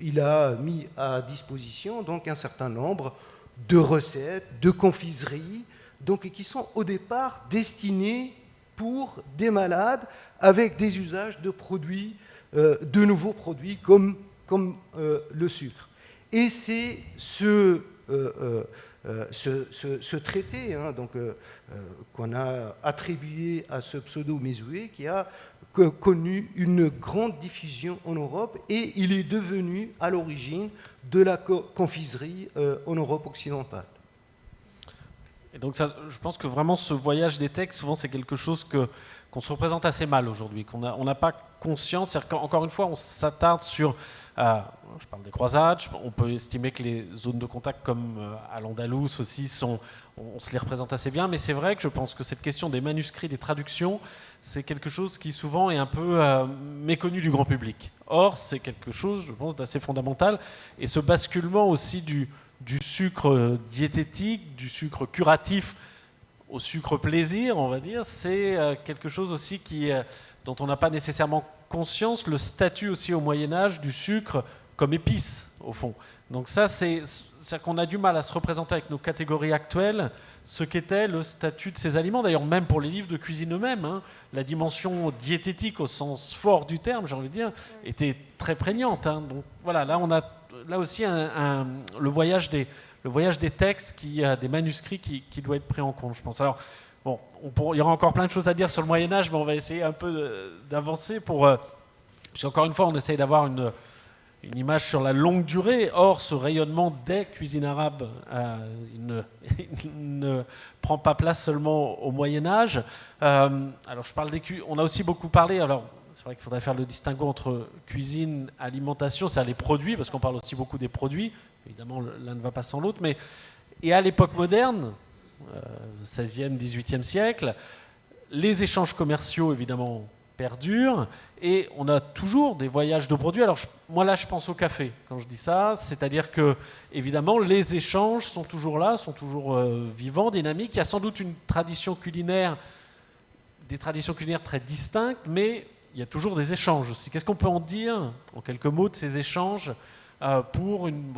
[SPEAKER 4] il a mis à disposition donc un certain nombre de recettes, de confiseries, donc, qui sont au départ destinées pour des malades avec des usages de produits, de nouveaux produits comme le sucre. Et c'est ce traité qu'on a attribué à ce pseudo-Mesoué qui a connu une grande diffusion en Europe, et il est devenu à l'origine de la confiserie en Europe occidentale.
[SPEAKER 1] Et donc ça, je pense que vraiment ce voyage des textes, souvent c'est quelque chose qu'on se représente assez mal aujourd'hui, on n'a pas conscience. Encore une fois, on s'attarde sur, je parle des croisades, on peut estimer que les zones de contact comme à l'Andalous aussi, on se les représente assez bien, mais c'est vrai que je pense que cette question des manuscrits, des traductions, c'est quelque chose qui souvent est un peu méconnu du grand public. Or, c'est quelque chose, je pense, d'assez fondamental, et ce basculement aussi du sucre diététique, du sucre curatif au sucre plaisir, on va dire, c'est quelque chose aussi dont on n'a pas nécessairement conscience, le statut aussi au Moyen-Âge du sucre comme épice, au fond. Donc ça, c'est-à-dire qu'on a du mal à se représenter avec nos catégories actuelles ce qu'était le statut de ces aliments. D'ailleurs, même pour les livres de cuisine eux-mêmes, hein, la dimension diététique au sens fort du terme, j'ai envie de dire, était très prégnante. Hein. Donc voilà, là on a là aussi le voyage des textes, des manuscrits qui doit être pris en compte, je pense. Alors, bon, il y aura encore plein de choses à dire sur le Moyen-Âge, mais on va essayer un peu d'avancer parce qu'encore une fois, on essaye d'avoir une image sur la longue durée. Or, ce rayonnement des cuisines arabes, il ne prend pas place seulement au Moyen-Âge. Alors, on a aussi beaucoup parlé. Alors, c'est vrai qu'il faudrait faire le distinguo entre cuisine, alimentation, c'est-à-dire les produits, parce qu'on parle aussi beaucoup des produits. Évidemment, l'un ne va pas sans l'autre. Et à l'époque moderne, 16e, 18e siècle, les échanges commerciaux, évidemment, perdurent. Et on a toujours des voyages de produits. Alors, moi, là, je pense au café quand je dis ça. C'est-à-dire que, évidemment, les échanges sont toujours là, sont toujours vivants, dynamiques. Il y a sans doute des traditions culinaires très distinctes, mais il y a toujours des échanges aussi. Qu'est-ce qu'on peut en dire, en quelques mots, de ces échanges pour une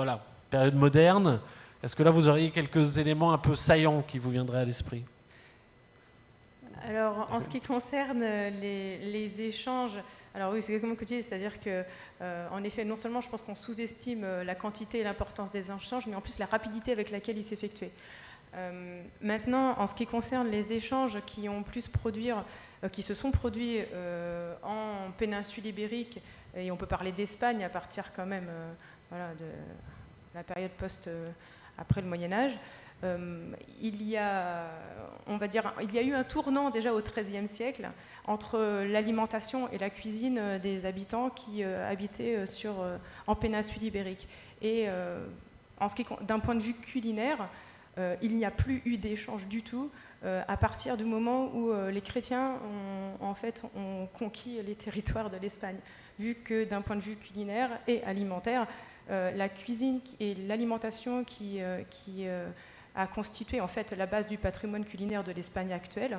[SPEAKER 1] période moderne? Est-ce que là, vous auriez quelques éléments un peu saillants qui vous viendraient à l'esprit?
[SPEAKER 2] Alors, en ce qui concerne les échanges, alors oui, c'est exactement ce que tu dis, c'est-à-dire que, en effet, non seulement je pense qu'on sous-estime la quantité et l'importance des échanges, mais en plus la rapidité avec laquelle ils s'effectuaient. Maintenant, en ce qui concerne les échanges qui se sont produits en péninsule ibérique, et on peut parler d'Espagne à partir quand même de la période après le Moyen-Âge, il y a eu un tournant déjà au XIIIe siècle entre l'alimentation et la cuisine des habitants qui habitaient en péninsule ibérique. Et d'un point de vue culinaire, il n'y a plus eu d'échange du tout à partir du moment où les chrétiens ont conquis les territoires de l'Espagne. Vu que d'un point de vue culinaire et alimentaire, la cuisine et l'alimentation qui a constitué en fait la base du patrimoine culinaire de l'Espagne actuelle,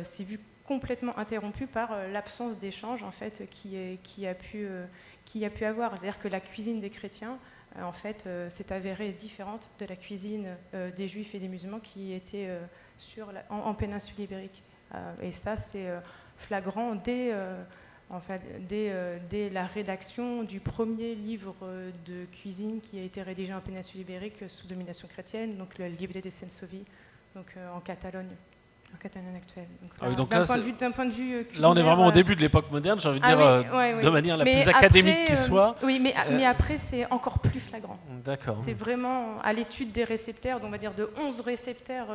[SPEAKER 2] s'est vu complètement interrompu par l'absence d'échange en fait qui a pu avoir. C'est-à-dire que la cuisine des chrétiens en fait s'est avérée différente de la cuisine des juifs et des musulmans qui étaient en péninsule ibérique. Et ça c'est flagrant dès la rédaction du premier livre de cuisine qui a été rédigé en péninsule ibérique sous domination chrétienne, donc le Libre de Sensovi, donc en Catalogne actuelle. Donc là, d'un point de vue culinaire,
[SPEAKER 1] là, on est vraiment au début de l'époque moderne, j'ai envie de dire, de manière la plus académique qui soit.
[SPEAKER 2] Oui, mais après, c'est encore plus flagrant.
[SPEAKER 1] D'accord.
[SPEAKER 2] C'est vraiment à l'étude des réceptaires, on va dire de 11 réceptaires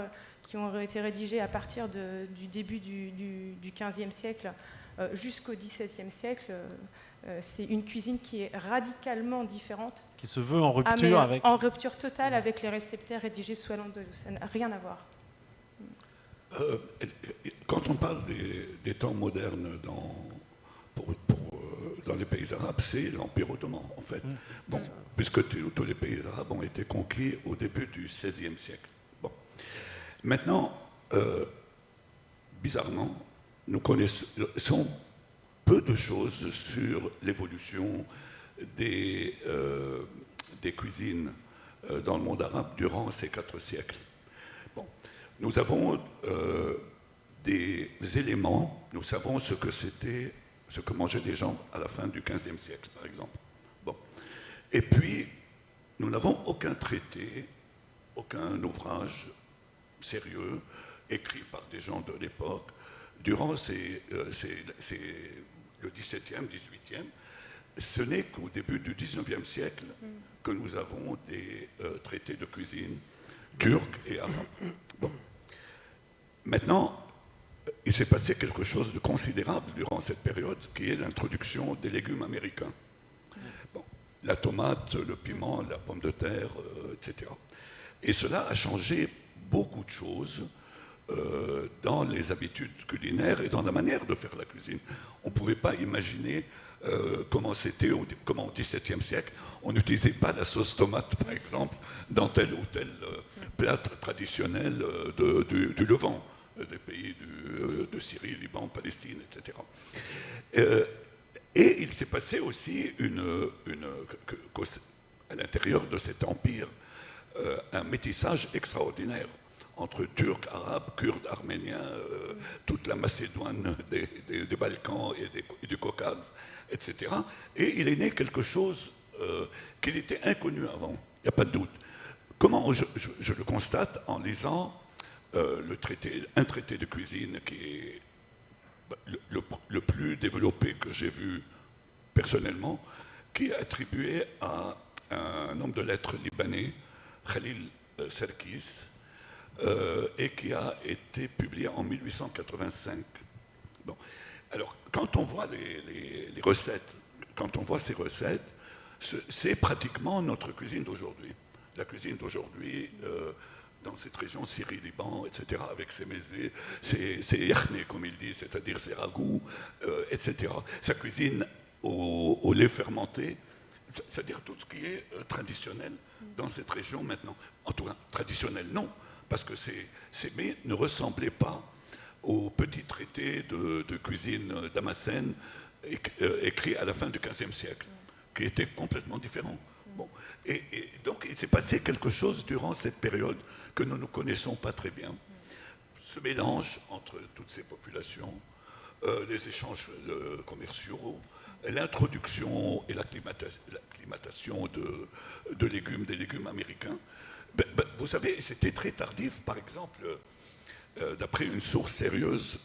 [SPEAKER 2] qui ont été rédigés à partir du début du XVe siècle jusqu'au XVIIe siècle. C'est une cuisine qui est radicalement différente.
[SPEAKER 1] Qui se veut en rupture avec...
[SPEAKER 2] En rupture totale avec les réceptaires rédigés sous Al-Andalus. Ça n'a rien à voir.
[SPEAKER 3] Quand on parle des temps modernes dans les pays arabes, c'est l'Empire ottoman, en fait. Bon, puisque tous les pays arabes ont été conquis au début du XVIe siècle. Bon. Maintenant, bizarrement, nous connaissons peu de choses sur l'évolution des cuisines dans le monde arabe durant ces 4 siècles. Bon. Nous avons des éléments, nous savons ce que mangeaient les gens à la fin du XVe siècle, par exemple. Bon. Et puis, nous n'avons aucun traité, aucun ouvrage sérieux, écrit par des gens de l'époque, durant le XVIIe, XVIIIe. Ce n'est qu'au début du XIXe siècle que nous avons des traités de cuisine turcs et arabes. Bon. Maintenant, il s'est passé quelque chose de considérable durant cette période, qui est l'introduction des légumes américains. Bon, la tomate, le piment, la pomme de terre, etc. Et cela a changé beaucoup de choses dans les habitudes culinaires et dans la manière de faire la cuisine. On ne pouvait pas imaginer comment au XVIIe siècle, on n'utilisait pas la sauce tomate, par exemple, dans tel ou tel plat traditionnel du Levant, des pays de Syrie, Liban, Palestine, etc. Et il s'est passé aussi à l'intérieur de cet empire un métissage extraordinaire entre Turcs, Arabes, Kurdes, Arméniens, toute la Macédoine des Balkans et du Caucase, etc. Et il est né quelque chose qui était inconnu avant, il n'y a pas de doute. Comment je le constate en lisant un traité de cuisine qui est le plus développé que j'ai vu personnellement, qui est attribué à un homme de lettres libanais, Khalil Serkis, et qui a été publié en 1885. Bon. Alors, quand on voit les recettes, quand on voit ces recettes, c'est pratiquement notre cuisine d'aujourd'hui. La cuisine d'aujourd'hui, dans cette région, Syrie, Liban, etc., avec ses mésés, ses yakhné, comme il dit, c'est-à-dire ses ragoûts, etc. Sa cuisine au lait fermenté, c'est-à-dire tout ce qui est traditionnel dans cette région maintenant. En tout cas, traditionnel, non, parce que ces mets ne ressemblaient pas aux petits traités de cuisine Damascène écrits à la fin du XVe siècle, qui étaient complètement différents. Bon. Et donc, il s'est passé quelque chose durant cette période que nous ne connaissons pas très bien. Ce mélange entre toutes ces populations, les échanges commerciaux, l'introduction et l'acclimatation de légumes, des légumes américains. Vous savez, c'était très tardif. Par exemple, d'après une source sérieuse,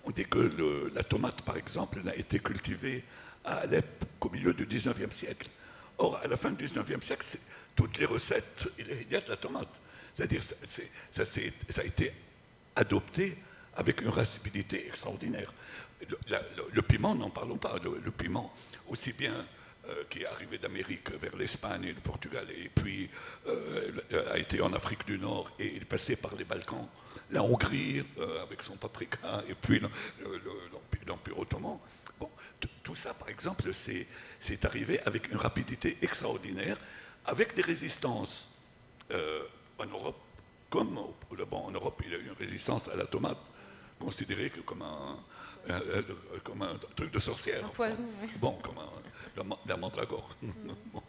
[SPEAKER 3] on dit que la tomate, par exemple, n'a été cultivée à Alep qu'au milieu du XIXe siècle. Or, à la fin du XIXe siècle, toutes les recettes, il y a de la tomate. C'est-à-dire, ça a été adopté avec une rapidité extraordinaire. Le piment, n'en parlons pas. Le piment, aussi bien qui est arrivé d'Amérique vers l'Espagne et le Portugal, et puis a été en Afrique du Nord, et il est passé par les Balkans, la Hongrie avec son paprika, et puis l'Empire ottoman. Bon, tout ça, par exemple, c'est arrivé avec une rapidité extraordinaire, avec des résistances en Europe, comme au Liban. En Europe, il y a eu une résistance à la tomate, considérée comme un truc de sorcière.
[SPEAKER 2] Un poison, oui.
[SPEAKER 3] Bon, comme la mandragore. Bon.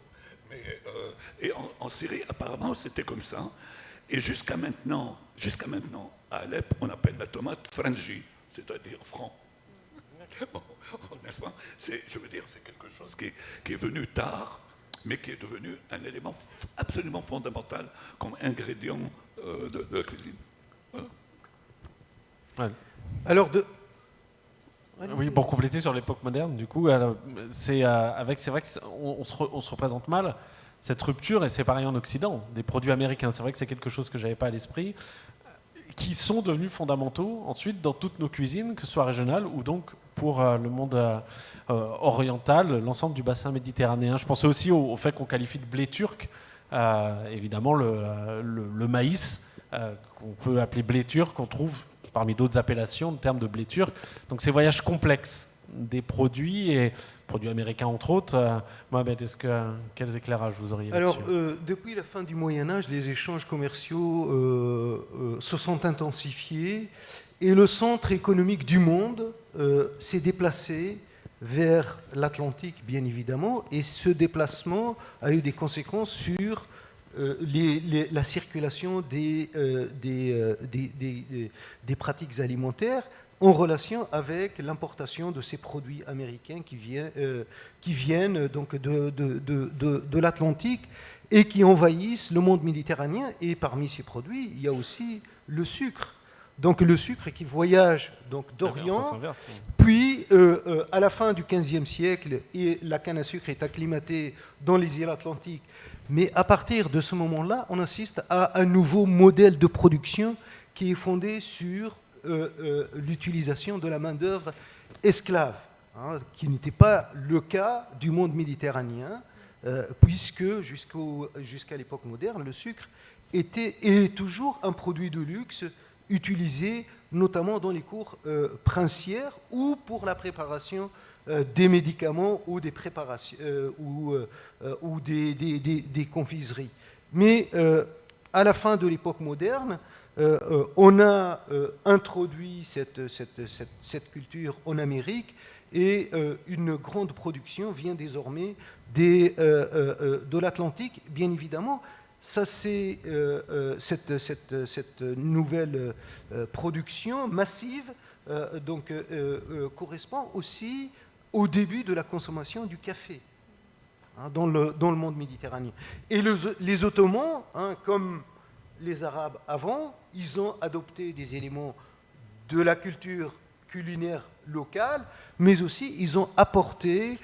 [SPEAKER 3] Et en Syrie, apparemment, c'était comme ça. Et jusqu'à maintenant, à Alep, on appelle la tomate frangi, c'est-à-dire franc. Bon, n'est-ce pas? Je veux dire, c'est quelque chose qui est venu tard, mais qui est devenu un élément absolument fondamental comme ingrédient de la cuisine. Voilà.
[SPEAKER 1] Ouais.
[SPEAKER 4] Alors,
[SPEAKER 1] oui, pour compléter sur l'époque moderne, du coup, c'est vrai qu'on se représente mal cette rupture, et c'est pareil en Occident, des produits américains. C'est vrai que c'est quelque chose que je n'avais pas à l'esprit, qui sont devenus fondamentaux ensuite dans toutes nos cuisines, que ce soit régionales ou donc pour le monde oriental, l'ensemble du bassin méditerranéen. Je pensais aussi au fait qu'on qualifie de blé turc, évidemment le maïs, qu'on peut appeler blé turc, qu'on trouve parmi d'autres appellations, le terme de blé turc. Donc ces voyages complexes des produits, et produits américains entre autres. Mohamed, quels éclairages vous auriez là-dessus?
[SPEAKER 4] Alors, depuis la fin du Moyen-Âge, les échanges commerciaux se sont intensifiés et le centre économique du monde s'est déplacé vers l'Atlantique, bien évidemment, et ce déplacement a eu des conséquences sur la circulation des pratiques alimentaires en relation avec l'importation de ces produits américains qui viennent donc de l'Atlantique et qui envahissent le monde méditerranéen. Et parmi ces produits, il y a aussi le sucre. Donc le sucre qui voyage donc d'Orient, puis à la fin du XVe siècle, et la canne à sucre est acclimatée dans les îles Atlantiques. Mais à partir de ce moment-là, on assiste à un nouveau modèle de production qui est fondé sur l'utilisation de la main-d'œuvre esclave, qui n'était pas le cas du monde méditerranéen, puisque jusqu'à l'époque moderne, le sucre est toujours un produit de luxe utilisé notamment dans les cours princières ou pour la préparation des médicaments ou des préparations ou des confiseries. Mais à la fin de l'époque moderne, on a introduit cette culture en Amérique et une grande production vient désormais de l'Atlantique, bien évidemment. Ça, c'est cette nouvelle production massive correspond aussi au début de la consommation du café dans le monde méditerranéen. Et les Ottomans, comme les Arabes avant, ils ont adopté des éléments de la culture culinaire locale, mais aussi ils ont apporté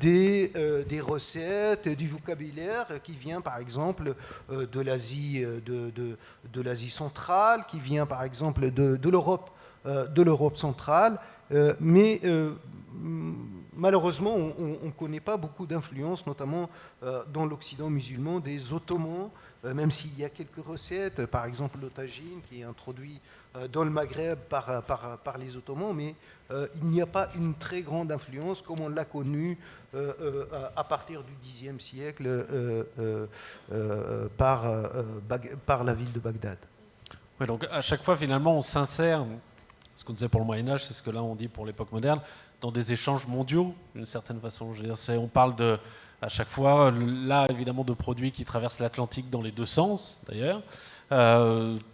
[SPEAKER 4] des recettes, du vocabulaire qui vient par exemple de l'Asie centrale, qui vient par exemple de l'Europe centrale, mais malheureusement on ne connaît pas beaucoup d'influence, notamment dans l'Occident musulman, des Ottomans, même s'il y a quelques recettes, par exemple le tagine qui est introduit dans le Maghreb par les Ottomans, mais il n'y a pas une très grande influence comme on l'a connu à partir du Xe siècle par la ville de Bagdad.
[SPEAKER 1] Ouais, donc à chaque fois, finalement, on s'insère, ce qu'on disait pour le Moyen-Âge, c'est ce que là on dit pour l'époque moderne, dans des échanges mondiaux, d'une certaine façon. Je veux dire, on parle à chaque fois, là, évidemment, de produits qui traversent l'Atlantique dans les deux sens, d'ailleurs.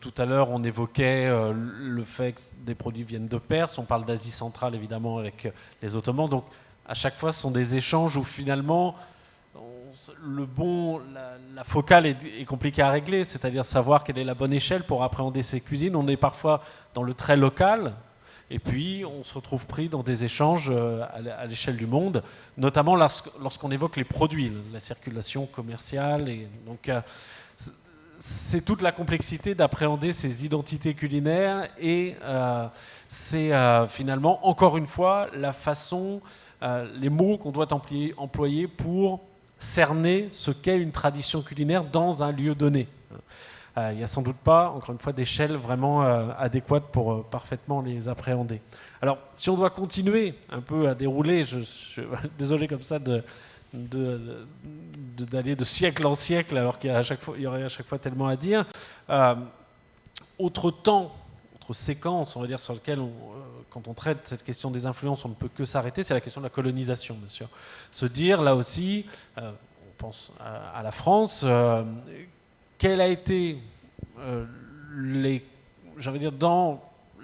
[SPEAKER 1] Tout à l'heure, on évoquait le fait que des produits viennent de Perse. On parle d'Asie centrale, évidemment, avec les Ottomans. Donc, à chaque fois, ce sont des échanges où, finalement, la focale est compliquée à régler, c'est-à-dire savoir quelle est la bonne échelle pour appréhender ces cuisines. On est parfois dans le très local, et puis on se retrouve pris dans des échanges à l'échelle du monde, notamment lorsqu'on évoque les produits, la circulation commerciale. Et donc, c'est toute la complexité d'appréhender ces identités culinaires, et c'est finalement, encore une fois, la façon, les mots qu'on doit employer pour cerner ce qu'est une tradition culinaire dans un lieu donné. Il n'y a sans doute pas, encore une fois, d'échelle vraiment adéquate pour parfaitement les appréhender. Alors, si on doit continuer un peu à dérouler, je suis désolé comme ça d'aller de siècle en siècle, alors qu'il y aurait à chaque fois tellement à dire. Autre séquence, on va dire, sur laquelle, quand on traite cette question des influences, on ne peut que s'arrêter, c'est la question de la colonisation, bien sûr. Se dire, là aussi, on pense à la France, quelle a été, dans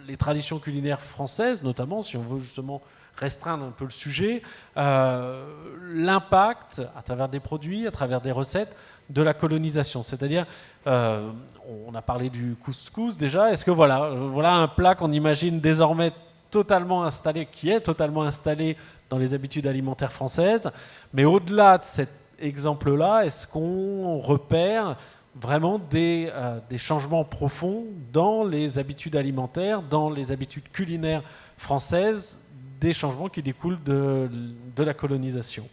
[SPEAKER 1] les traditions culinaires françaises, notamment, si on veut justement restreindre un peu le sujet, l'impact, à travers des produits, à travers des recettes, de la colonisation. C'est-à-dire, on a parlé du couscous déjà, est-ce que voilà un plat qu'on imagine désormais totalement installé, qui est totalement installé dans les habitudes alimentaires françaises, mais au-delà de cet exemple-là, est-ce qu'on repère vraiment des changements profonds dans les habitudes alimentaires, dans les habitudes culinaires françaises, des changements qui découlent de la colonisation?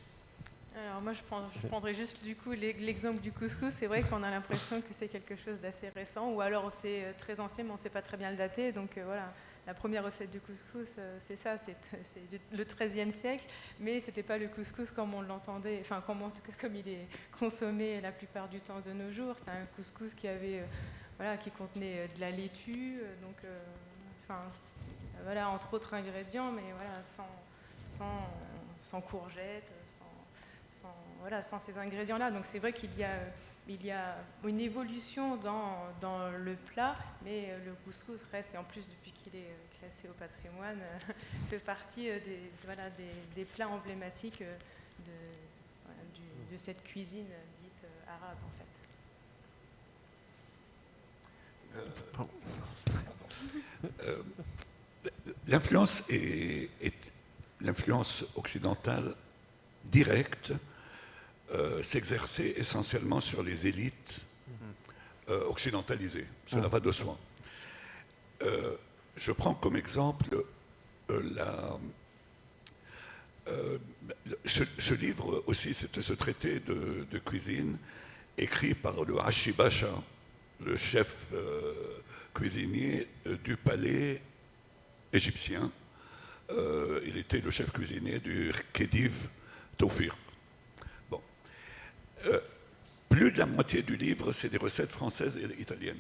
[SPEAKER 2] Alors moi, je prendrais juste du coup l'exemple du couscous. C'est vrai qu'on a l'impression que c'est quelque chose d'assez récent, ou alors c'est très ancien, mais on ne sait pas très bien le dater. Donc voilà, la première recette de couscous, c'est ça, c'est le XIIIe siècle, mais c'était pas le couscous comme on l'entendait, enfin comme il est consommé la plupart du temps de nos jours. C'était un couscous qui avait, voilà, qui contenait de la laitue, donc, enfin, voilà, entre autres ingrédients, mais voilà, sans courgettes, voilà, sans ces ingrédients-là. Donc c'est vrai qu'il y a une évolution dans le plat, mais le couscous reste, et en plus depuis qu'il est classé au patrimoine, fait partie des plats emblématiques de cette cuisine dite arabe en fait.
[SPEAKER 3] L'influence est l'influence occidentale directe s'exerçait essentiellement sur les élites occidentalisées. Cela va de soi. Je prends comme exemple ce livre aussi, c'était ce traité de cuisine écrit par le Hachi Basha, le chef cuisinier du palais égyptien. Il était le chef cuisinier du Khedive Tawfir. Bon. Plus de la moitié du livre, c'est des recettes françaises et italiennes.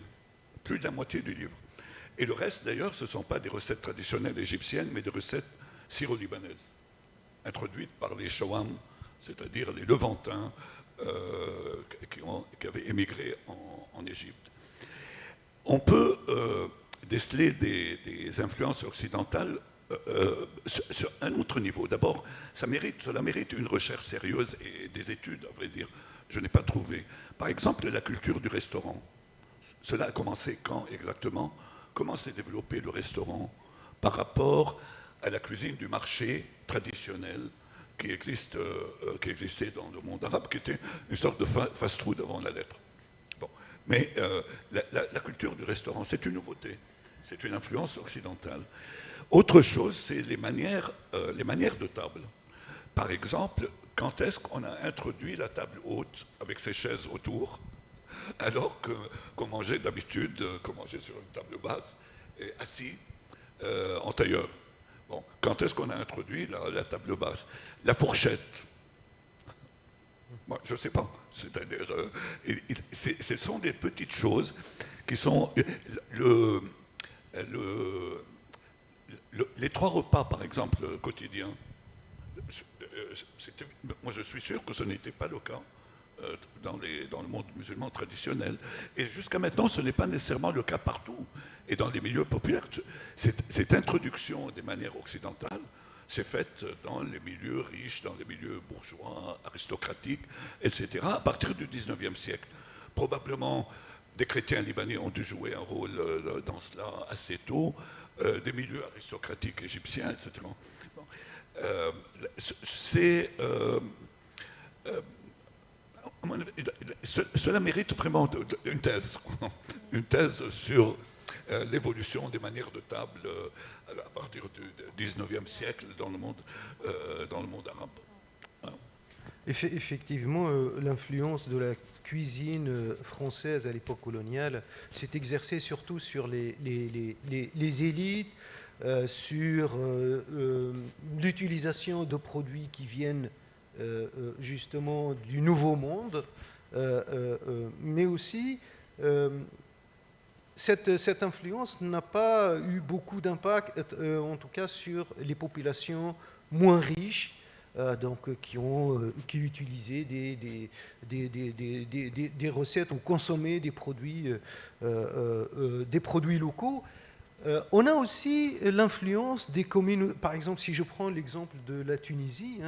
[SPEAKER 3] Plus de la moitié du livre. Et le reste, d'ailleurs, ce ne sont pas des recettes traditionnelles égyptiennes, mais des recettes syro-libanaises, introduites par les Shawam, c'est-à-dire les Levantins qui avaient émigré en Égypte. On peut déceler des influences occidentales sur un autre niveau. D'abord, cela mérite une recherche sérieuse et des études, à vrai dire. Je n'ai pas trouvé. Par exemple, la culture du restaurant. Cela a commencé quand exactement? Comment s'est développé le restaurant par rapport à la cuisine du marché traditionnelle qui existait dans le monde arabe, qui était une sorte de fast-food avant la lettre. Bon. Mais la culture du restaurant, c'est une nouveauté. C'est une influence occidentale. Autre chose, c'est les manières de table. Par exemple, quand est-ce qu'on a introduit la table haute avec ses chaises autour, alors qu'on mangeait d'habitude, qu'on mangeait sur une table basse, et assis en tailleur. Bon, quand est-ce qu'on a introduit la table basse? La fourchette. Moi, je ne sais pas. C'est-à-dire, ce sont des petites choses qui sont les 3 repas, par exemple, quotidiens. Moi, je suis sûr que ce n'était pas le cas dans le monde musulman traditionnel. Et jusqu'à maintenant, ce n'est pas nécessairement le cas partout. Et dans les milieux populaires, cette introduction des manières occidentales s'est faite dans les milieux riches, dans les milieux bourgeois, aristocratiques, etc., à partir du XIXe siècle. Probablement, des chrétiens libanais ont dû jouer un rôle dans cela assez tôt, des milieux aristocratiques égyptiens, etc. Bon. Cela mérite vraiment une thèse sur l'évolution des manières de table à partir du XIXe siècle dans le monde arabe. Hein?
[SPEAKER 4] Effectivement, l'influence de la cuisine française à l'époque coloniale s'est exercée surtout sur les élites, sur l'utilisation de produits qui viennent justement du Nouveau Monde, mais aussi cette influence n'a pas eu beaucoup d'impact, en tout cas sur les populations moins riches, qui utilisaient des recettes ou consommaient des produits locaux. On a aussi l'influence des communes. Par exemple, si je prends l'exemple de la Tunisie,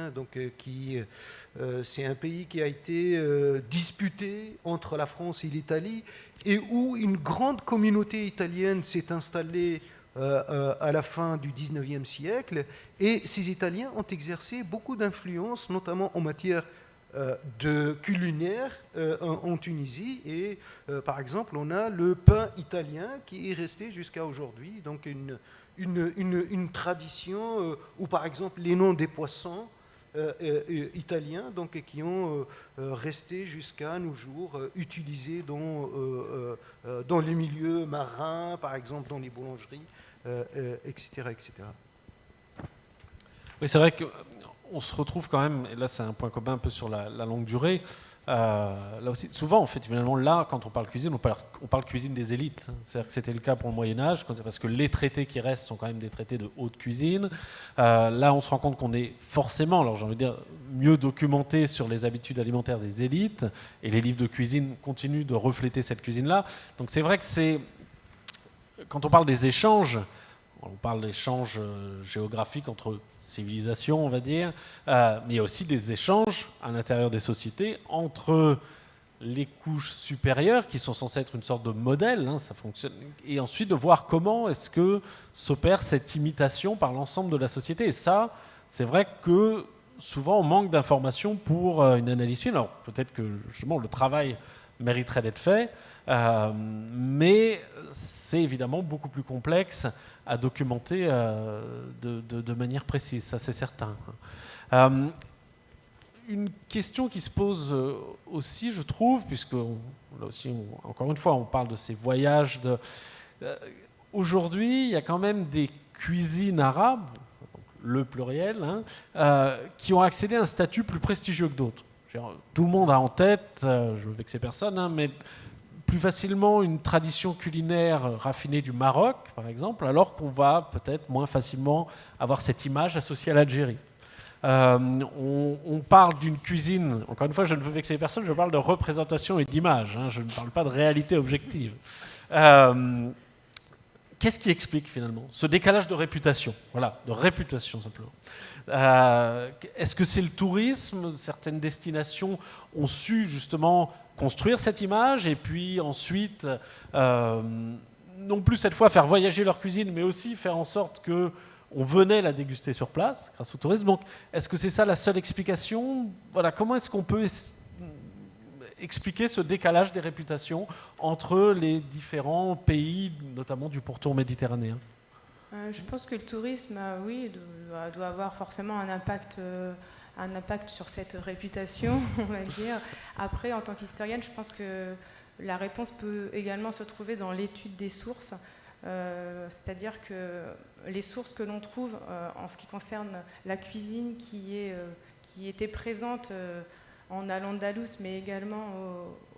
[SPEAKER 4] c'est un pays qui a été disputé entre la France et l'Italie, et où une grande communauté italienne s'est installée à la fin du XIXe siècle, et ces Italiens ont exercé beaucoup d'influence, notamment en matière de culinaire en Tunisie, et par exemple on a le pain italien qui est resté jusqu'à aujourd'hui, donc une tradition où par exemple les noms des poissons italiens qui ont resté jusqu'à nos jours utilisés dans les milieux marins, par exemple dans les boulangeries, etc., etc.
[SPEAKER 1] Oui, c'est vrai qu'on se retrouve quand même, et là c'est un point commun un peu sur la longue durée, là aussi, souvent en fait, finalement, là, quand on parle cuisine, on parle cuisine des élites. C'est-à-dire que c'était le cas pour le Moyen-Âge, parce que les traités qui restent sont quand même des traités de haute cuisine. Là, on se rend compte qu'on est forcément, alors j'ai envie de dire, mieux documenté sur les habitudes alimentaires des élites, et les livres de cuisine continuent de refléter cette cuisine-là. Donc c'est vrai que quand on parle des échanges, on parle d'échanges géographiques entre civilisations, on va dire, mais il y a aussi des échanges à l'intérieur des sociétés entre les couches supérieures, qui sont censées être une sorte de modèle, hein, ça fonctionne, et ensuite de voir comment est-ce que s'opère cette imitation par l'ensemble de la société. Et ça, c'est vrai que souvent on manque d'informations pour une analyse fine. Alors peut-être que justement le travail mériterait d'être fait, mais c'est évidemment beaucoup plus complexe à documenter de manière précise, ça c'est certain. Une question qui se pose aussi, je trouve, puisque là aussi, encore une fois, on parle de ces voyages. Aujourd'hui, il y a quand même des cuisines arabes, le pluriel, hein, qui ont accédé à un statut plus prestigieux que d'autres. Tout le monde a en tête, je ne veux vexer personne, hein, mais plus facilement une tradition culinaire raffinée du Maroc, par exemple, alors qu'on va peut-être moins facilement avoir cette image associée à l'Algérie. On parle d'une cuisine, encore une fois, je ne veux vexer personne, je parle de représentation et d'image, hein, je ne parle pas de réalité objective. Qu'est-ce qui explique finalement ce décalage de réputation? Voilà, de réputation simplement. Est-ce que c'est le tourisme? Certaines destinations ont su justement construire cette image et puis ensuite, non plus cette fois faire voyager leur cuisine, mais aussi faire en sorte qu'on venait la déguster sur place grâce au tourisme. Donc, est-ce que c'est ça la seule explication? Voilà, comment est-ce qu'on peut expliquer ce décalage des réputations entre les différents pays, notamment du pourtour méditerranéen?
[SPEAKER 2] Je pense que le tourisme, oui, doit avoir forcément un impact sur cette réputation, on va dire. Après, en tant qu'historienne, je pense que la réponse peut également se trouver dans l'étude des sources, c'est-à-dire que les sources que l'on trouve en ce qui concerne la cuisine qui était présente en Al-Andalus, mais également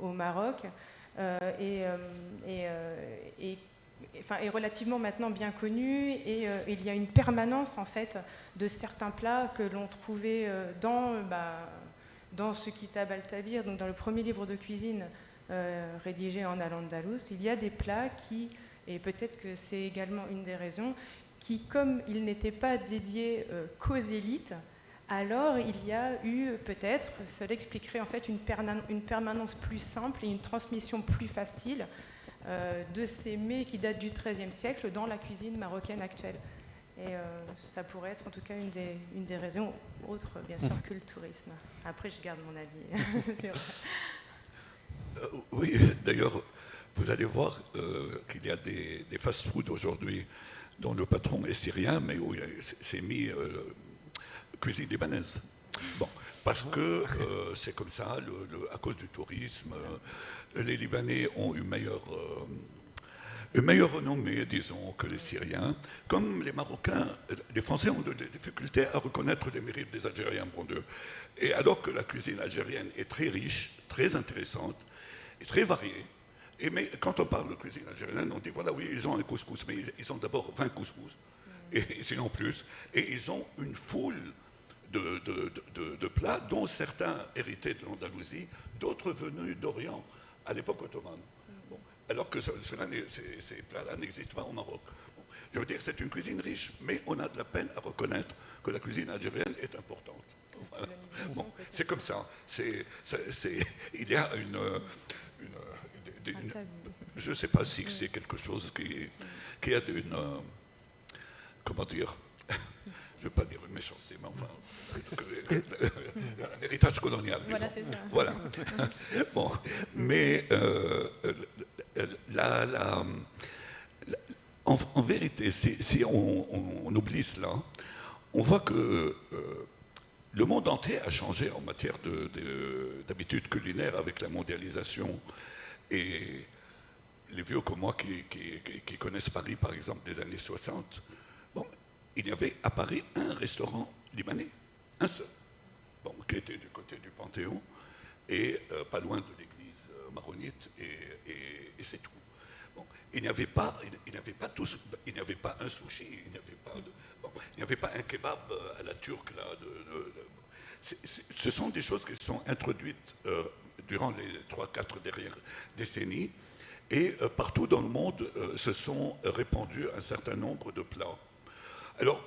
[SPEAKER 2] au Maroc, est relativement maintenant bien connue, et il y a une permanence en fait de certains plats que l'on trouvait dans ce Kitab al-Tabir, donc dans le premier livre de cuisine rédigé en Al-Andalus. Il y a des plats qui, et peut-être que c'est également une des raisons, qui, comme ils n'étaient pas dédiés qu'aux élites, alors il y a eu peut-être, cela expliquerait en fait une permanence plus simple et une transmission plus facile de ces mets qui datent du XIIIe siècle dans la cuisine marocaine actuelle. Et ça pourrait être en tout cas une des raisons, autres bien sûr que le tourisme. Après, je garde mon avis.
[SPEAKER 3] Oui, d'ailleurs, vous allez voir qu'il y a des fast-foods aujourd'hui dont le patron est syrien, mais où c'est mis cuisine libanaise. Bon, parce que c'est comme ça, à cause du tourisme, les Libanais ont une meilleure renommée, disons, que les Syriens. Comme les Marocains, les Français ont des difficultés à reconnaître les mérites des Algériens, bon Dieu. Et alors que la cuisine algérienne est très riche, très intéressante et très variée, mais quand on parle de cuisine algérienne, on dit voilà, oui, ils ont un couscous, mais ils ont d'abord 20 couscous, et sinon plus, et ils ont une foule de plats, dont certains hérités de l'Andalousie, d'autres venus d'Orient, à l'époque ottomane. Bon, alors que ces plats-là n'existent pas au Maroc. Bon, je veux dire, c'est une cuisine riche, mais on a de la peine à reconnaître que la cuisine algérienne est importante. Voilà. Bon, c'est comme ça. Il y a je ne sais pas si c'est quelque chose qui a une... comment dire, je ne veux pas dire une méchanceté, mais enfin, un héritage colonial.
[SPEAKER 2] Voilà, c'est ça.
[SPEAKER 3] Voilà. Bon, mais en vérité, si on oublie cela, on voit que le monde entier a changé en matière d'habitudes culinaires avec la mondialisation. Et les vieux comme moi qui connaissent Paris, par exemple, des années 60, bon, il y avait à Paris un restaurant libanais, un seul, bon, qui était du côté du Panthéon, et pas loin de l'église maronite, et c'est tout. Bon, il n'y avait pas un sushi, il n'y avait pas un kebab à la turque, là. Ce sont des choses qui sont introduites durant les 3-4 dernières décennies, et partout dans le monde se sont répandus un certain nombre de plats. Alors,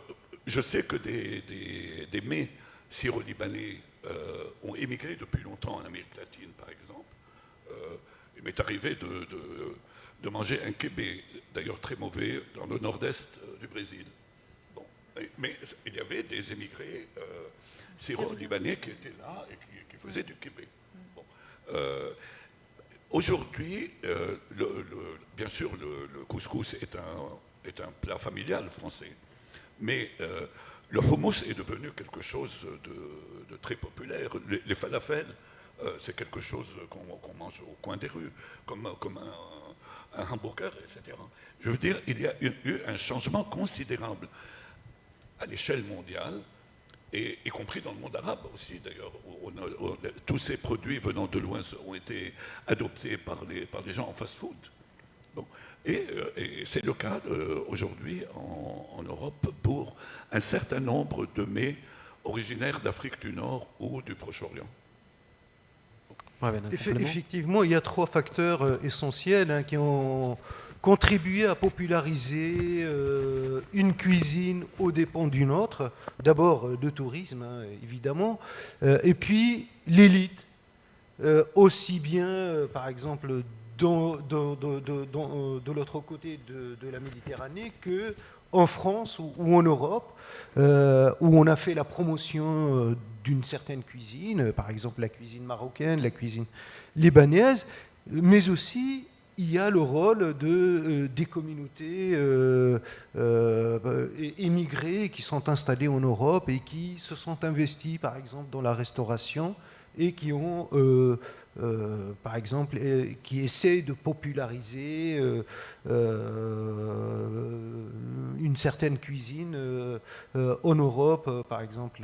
[SPEAKER 3] je sais que des mets syro-libanais ont émigré depuis longtemps en Amérique latine, par exemple. Il m'est arrivé de manger un kébé, d'ailleurs très mauvais, dans le nord-est du Brésil. Bon. Mais il y avait des émigrés syro-libanais qui étaient là et qui faisaient du kébé. Bon. Aujourd'hui, bien sûr, le couscous est un plat familial français, mais le hummus est devenu quelque chose de très populaire. Les falafels, c'est quelque chose qu'on mange au coin des rues, comme un hamburger, etc. Je veux dire, il y a eu un changement considérable à l'échelle mondiale, et y compris dans le monde arabe aussi, d'ailleurs. Tous ces produits venant de loin ont été adoptés par les gens en fast-food. Bon. Et c'est le cas aujourd'hui en Europe pour un certain nombre de mets originaires d'Afrique du Nord ou du Proche-Orient.
[SPEAKER 4] Effectivement, il y a 3 facteurs essentiels qui ont contribué à populariser une cuisine aux dépens d'une autre. D'abord, le tourisme, évidemment, et puis l'élite, aussi bien, par exemple, de l'autre côté de la Méditerranée qu'en France ou en Europe, où on a fait la promotion d'une certaine cuisine, par exemple la cuisine marocaine, la cuisine libanaise, mais aussi il y a le rôle des communautés émigrées qui sont installées en Europe et qui se sont investies, par exemple, dans la restauration et qui ont, par exemple, qui essaient de populariser une certaine cuisine en Europe. Par exemple,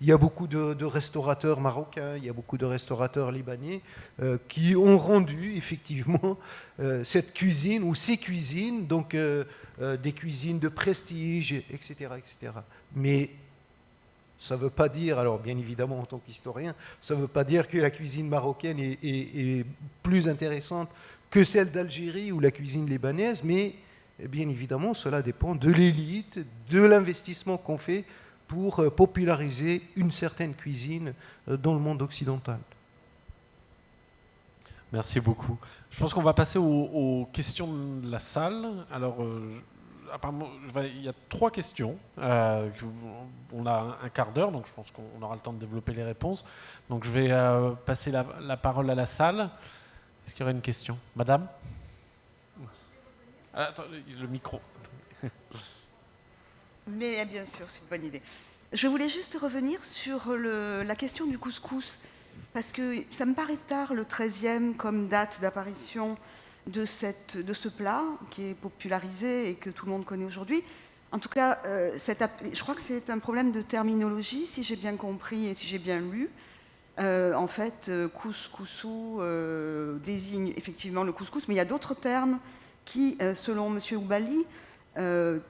[SPEAKER 4] il y a beaucoup de restaurateurs marocains, il y a beaucoup de restaurateurs libanais qui ont rendu effectivement cette cuisine ou ces cuisines, donc des cuisines de prestige, etc., etc. Mais ça ne veut pas dire, alors bien évidemment en tant qu'historien, ça ne veut pas dire que la cuisine marocaine est plus intéressante que celle d'Algérie ou la cuisine libanaise, mais bien évidemment cela dépend de l'élite, de l'investissement qu'on fait pour populariser une certaine cuisine dans le monde occidental.
[SPEAKER 1] Merci beaucoup. Je pense qu'on va passer aux questions de la salle. Alors, apparemment, il y a 3 questions. On a un quart d'heure, donc je pense qu'on aura le temps de développer les réponses. Donc je vais passer la parole à la salle. Est-ce qu'il y aurait une question? Madame? Attends, le micro.
[SPEAKER 5] Mais bien sûr, c'est une bonne idée. Je voulais juste revenir sur la question du couscous, parce que ça me paraît tard, le 13e, comme date d'apparition de ce plat qui est popularisé et que tout le monde connaît aujourd'hui. En tout cas, je crois que c'est un problème de terminologie, si j'ai bien compris et si j'ai bien lu. En fait, couscous désigne effectivement le couscous, mais il y a d'autres termes qui, selon M. Oubali,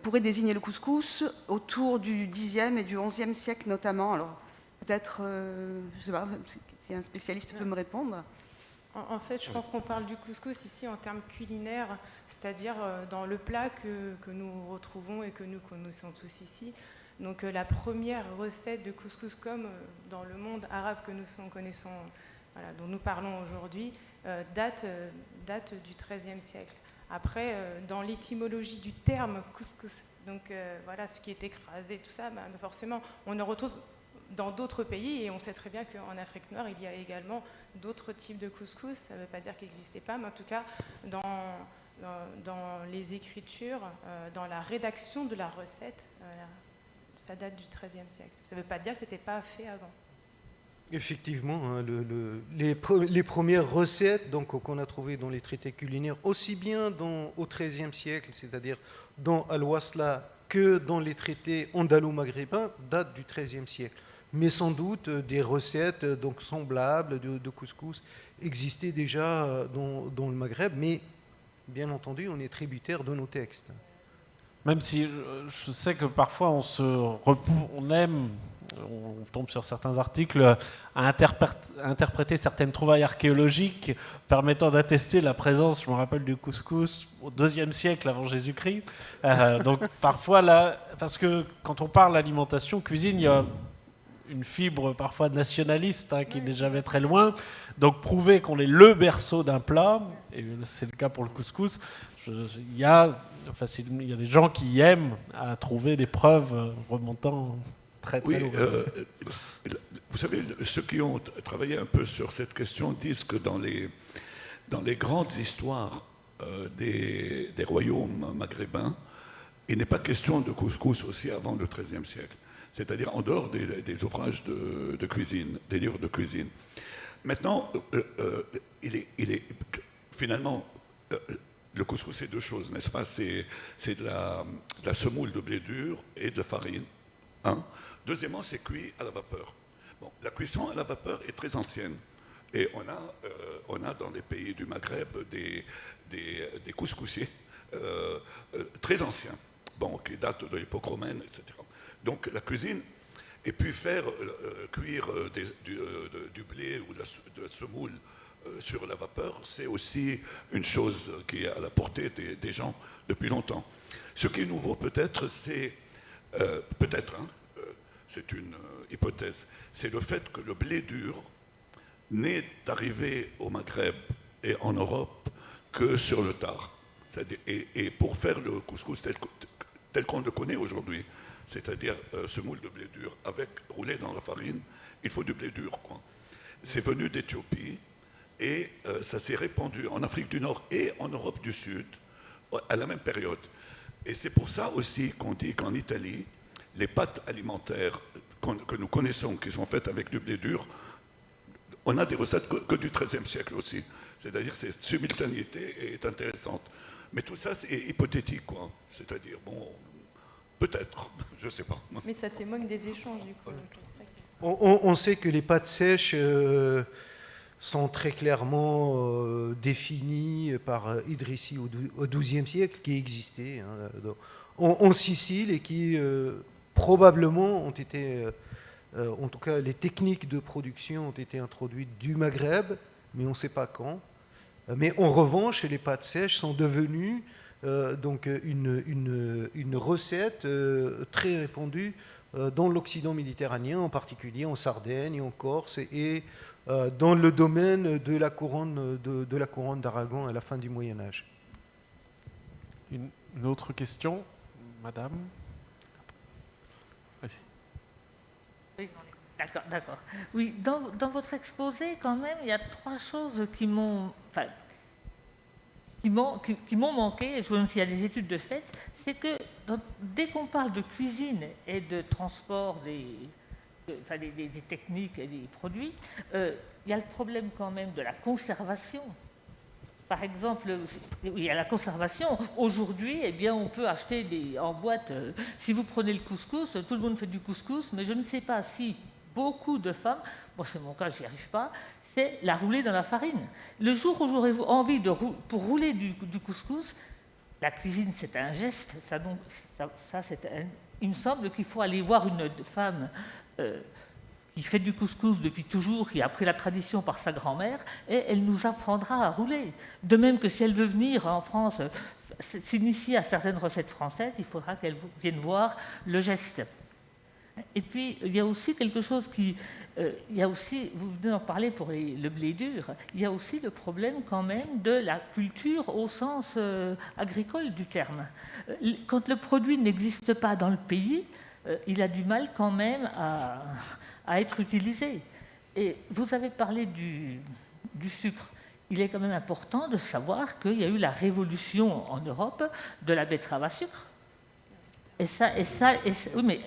[SPEAKER 5] pourraient désigner le couscous autour du Xe et du XIe siècle notamment. Alors, peut-être, je ne sais pas si un spécialiste peut me répondre.
[SPEAKER 2] En fait, je pense qu'on parle du couscous ici en termes culinaires, c'est-à-dire dans le plat que nous retrouvons et que nous connaissons tous ici. Donc la première recette de couscous comme dans le monde arabe que nous connaissons, voilà, dont nous parlons aujourd'hui, date du XIIIe siècle. Après, dans l'étymologie du terme couscous, donc voilà, ce qui est écrasé, tout ça, forcément, on en retrouve dans d'autres pays, et on sait très bien qu'en Afrique noire, il y a également d'autres types de couscous. Ça ne veut pas dire qu'il n'existait pas, mais en tout cas, dans les écritures, dans la rédaction de la recette, ça date du XIIIe siècle. Ça ne veut pas dire que ce n'était pas fait avant.
[SPEAKER 4] Effectivement, hein, les premières recettes qu'on a trouvées dans les traités culinaires, aussi bien au XIIIe siècle, c'est-à-dire dans Al-Wasla, que dans les traités andalo-maghrébins, datent du XIIIe siècle. Mais sans doute, des recettes semblables de couscous existaient déjà dans le Maghreb, mais bien entendu, on est tributaire de nos textes.
[SPEAKER 1] Même si je sais que parfois on tombe sur certains articles à interpréter certaines trouvailles archéologiques permettant d'attester la présence, je me rappelle, du couscous au IIe siècle avant Jésus-Christ. Donc parfois là, parce que quand on parle alimentation, cuisine, il y a une fibre parfois nationaliste qui n'est jamais très loin. Donc prouver qu'on est le berceau d'un plat, et c'est le cas pour le couscous, il y a des gens qui aiment à trouver des preuves remontant très loin.
[SPEAKER 3] Vous savez, ceux qui ont travaillé un peu sur cette question disent que dans les grandes histoires des royaumes maghrébins, il n'est pas question de couscous aussi avant le XIIIe siècle. C'est-à-dire en dehors des ouvrages de cuisine, des livres de cuisine. Maintenant, finalement, le couscous, c'est deux choses, n'est-ce pas? C'est de la semoule de blé dur et de la farine. Hein. Deuxièmement, c'est cuit à la vapeur. Bon, la cuisson à la vapeur est très ancienne. Et on a dans les pays du Maghreb des couscoussiers très anciens, qui datent de l'époque romaine, etc. Donc la cuisine, et puis faire cuire du blé ou de la semoule sur la vapeur, c'est aussi une chose qui est à la portée des gens depuis longtemps. Ce qui est nouveau peut-être, c'est c'est une hypothèse, c'est le fait que le blé dur n'est arrivé au Maghreb et en Europe que sur le tard. Et pour faire le couscous tel qu'on le connaît aujourd'hui, c'est-à-dire semoule de blé dur roulé dans la farine, il faut du blé dur, quoi. C'est venu d'Éthiopie et ça s'est répandu en Afrique du Nord et en Europe du Sud à la même période. Et c'est pour ça aussi qu'on dit qu'en Italie, les pâtes alimentaires que nous connaissons, qui sont faites avec du blé dur, on a des recettes que du XIIIe siècle aussi. C'est-à-dire que cette simultanéité est intéressante. Mais tout ça, c'est hypothétique, quoi. C'est-à-dire, peut-être, je ne sais pas.
[SPEAKER 2] Mais ça témoigne des échanges, du coup.
[SPEAKER 4] On sait que les pâtes sèches sont très clairement définies par Idrissi au XIIe siècle, qui existait en Sicile et qui probablement ont été, en tout cas les techniques de production ont été introduites du Maghreb, mais on ne sait pas quand. Mais en revanche, les pâtes sèches sont devenues une recette très répandue dans l'Occident méditerranéen, en particulier en Sardaigne, en Corse et dans le domaine de la couronne d'Aragon à la fin du Moyen Âge.
[SPEAKER 1] Une autre question, madame?
[SPEAKER 6] Oui, d'accord. Oui, dans votre exposé, quand même, il y a trois choses qui m'ont manqué, et je me suis à des études de fait, c'est que dès qu'on parle de cuisine et de transport des techniques et des produits, il y a le problème quand même de la conservation. Par exemple, il y a la conservation. Aujourd'hui, on peut acheter en boîte. Si vous prenez le couscous, tout le monde fait du couscous, mais je ne sais pas si beaucoup de femmes, moi c'est mon cas, j'y arrive pas, c'est la rouler dans la farine. Le jour où j'aurai envie pour rouler du couscous, la cuisine c'est un geste. Il me semble qu'il faut aller voir une femme qui fait du couscous depuis toujours, qui a pris la tradition par sa grand-mère, et elle nous apprendra à rouler. De même que si elle veut venir en France s'initier à certaines recettes françaises, il faudra qu'elle vienne voir le geste. Et puis, il y a aussi quelque chose vous venez d'en parler pour le blé dur, il y a aussi le problème quand même de la culture au sens agricole du terme. Quand le produit n'existe pas dans le pays, il a du mal quand même à être utilisé. Et vous avez parlé du sucre. Il est quand même important de savoir qu'il y a eu la révolution en Europe de la betterave à sucre. Oui, mais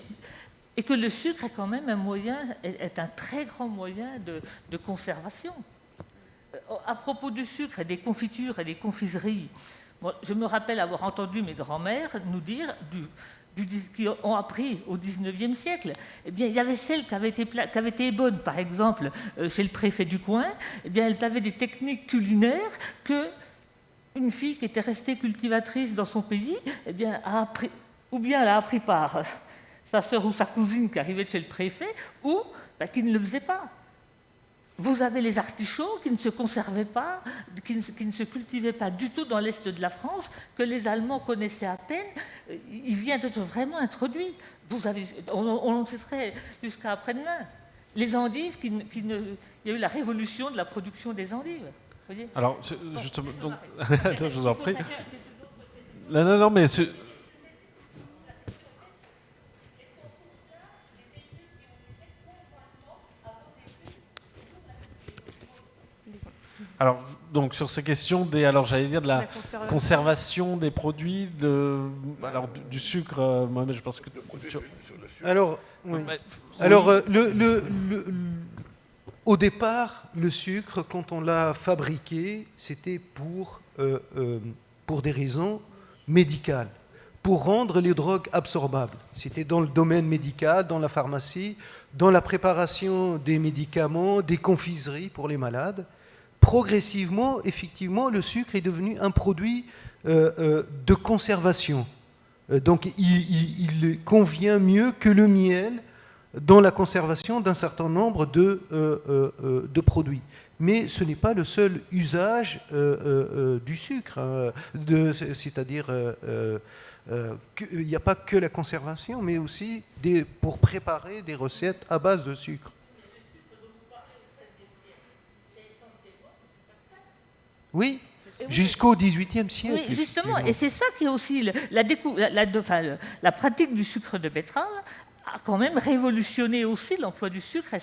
[SPEAKER 6] et que le sucre est quand même est un très grand moyen de conservation. À propos du sucre et des confitures et des confiseries, moi, je me rappelle avoir entendu mes grands-mères nous dire qui ont appris au XIXe siècle. Eh bien, il y avait celles qui avaient été bonnes, par exemple, chez le préfet du coin. Eh bien, elles avaient des techniques culinaires que une fille qui était restée cultivatrice dans son pays, eh bien, a appris, ou bien elle a appris par sa sœur ou sa cousine qui arrivait de chez le préfet, ou qui ne le faisait pas. Vous avez les artichauts qui ne se conservaient pas, qui ne se cultivaient pas du tout dans l'est de la France, que les Allemands connaissaient à peine. Il vient d'être vraiment introduit. On en citerait jusqu'à après-demain. Les endives, il y a eu la révolution de la production des endives. Voyez.
[SPEAKER 1] Alors, justement, donc, je vous en prie. Non, mais... Alors, donc sur ces questions j'allais dire de la conservation des produits, du sucre, Mohamed, je pense que...
[SPEAKER 4] Alors, oui. Au départ, le sucre, quand on l'a fabriqué, c'était pour des raisons médicales, pour rendre les drogues absorbables. C'était dans le domaine médical, dans la pharmacie, dans la préparation des médicaments, des confiseries pour les malades. Progressivement, effectivement, le sucre est devenu un produit de conservation. Donc, il convient mieux que le miel dans la conservation d'un certain nombre de produits. Mais ce n'est pas le seul usage du sucre, c'est-à-dire qu'il n'y a pas que la conservation, mais aussi pour préparer des recettes à base de sucre. Oui, jusqu'au XVIIIe siècle.
[SPEAKER 6] Oui, justement, et c'est ça qui est aussi la pratique du sucre de betterave a quand même révolutionné aussi l'emploi du sucre.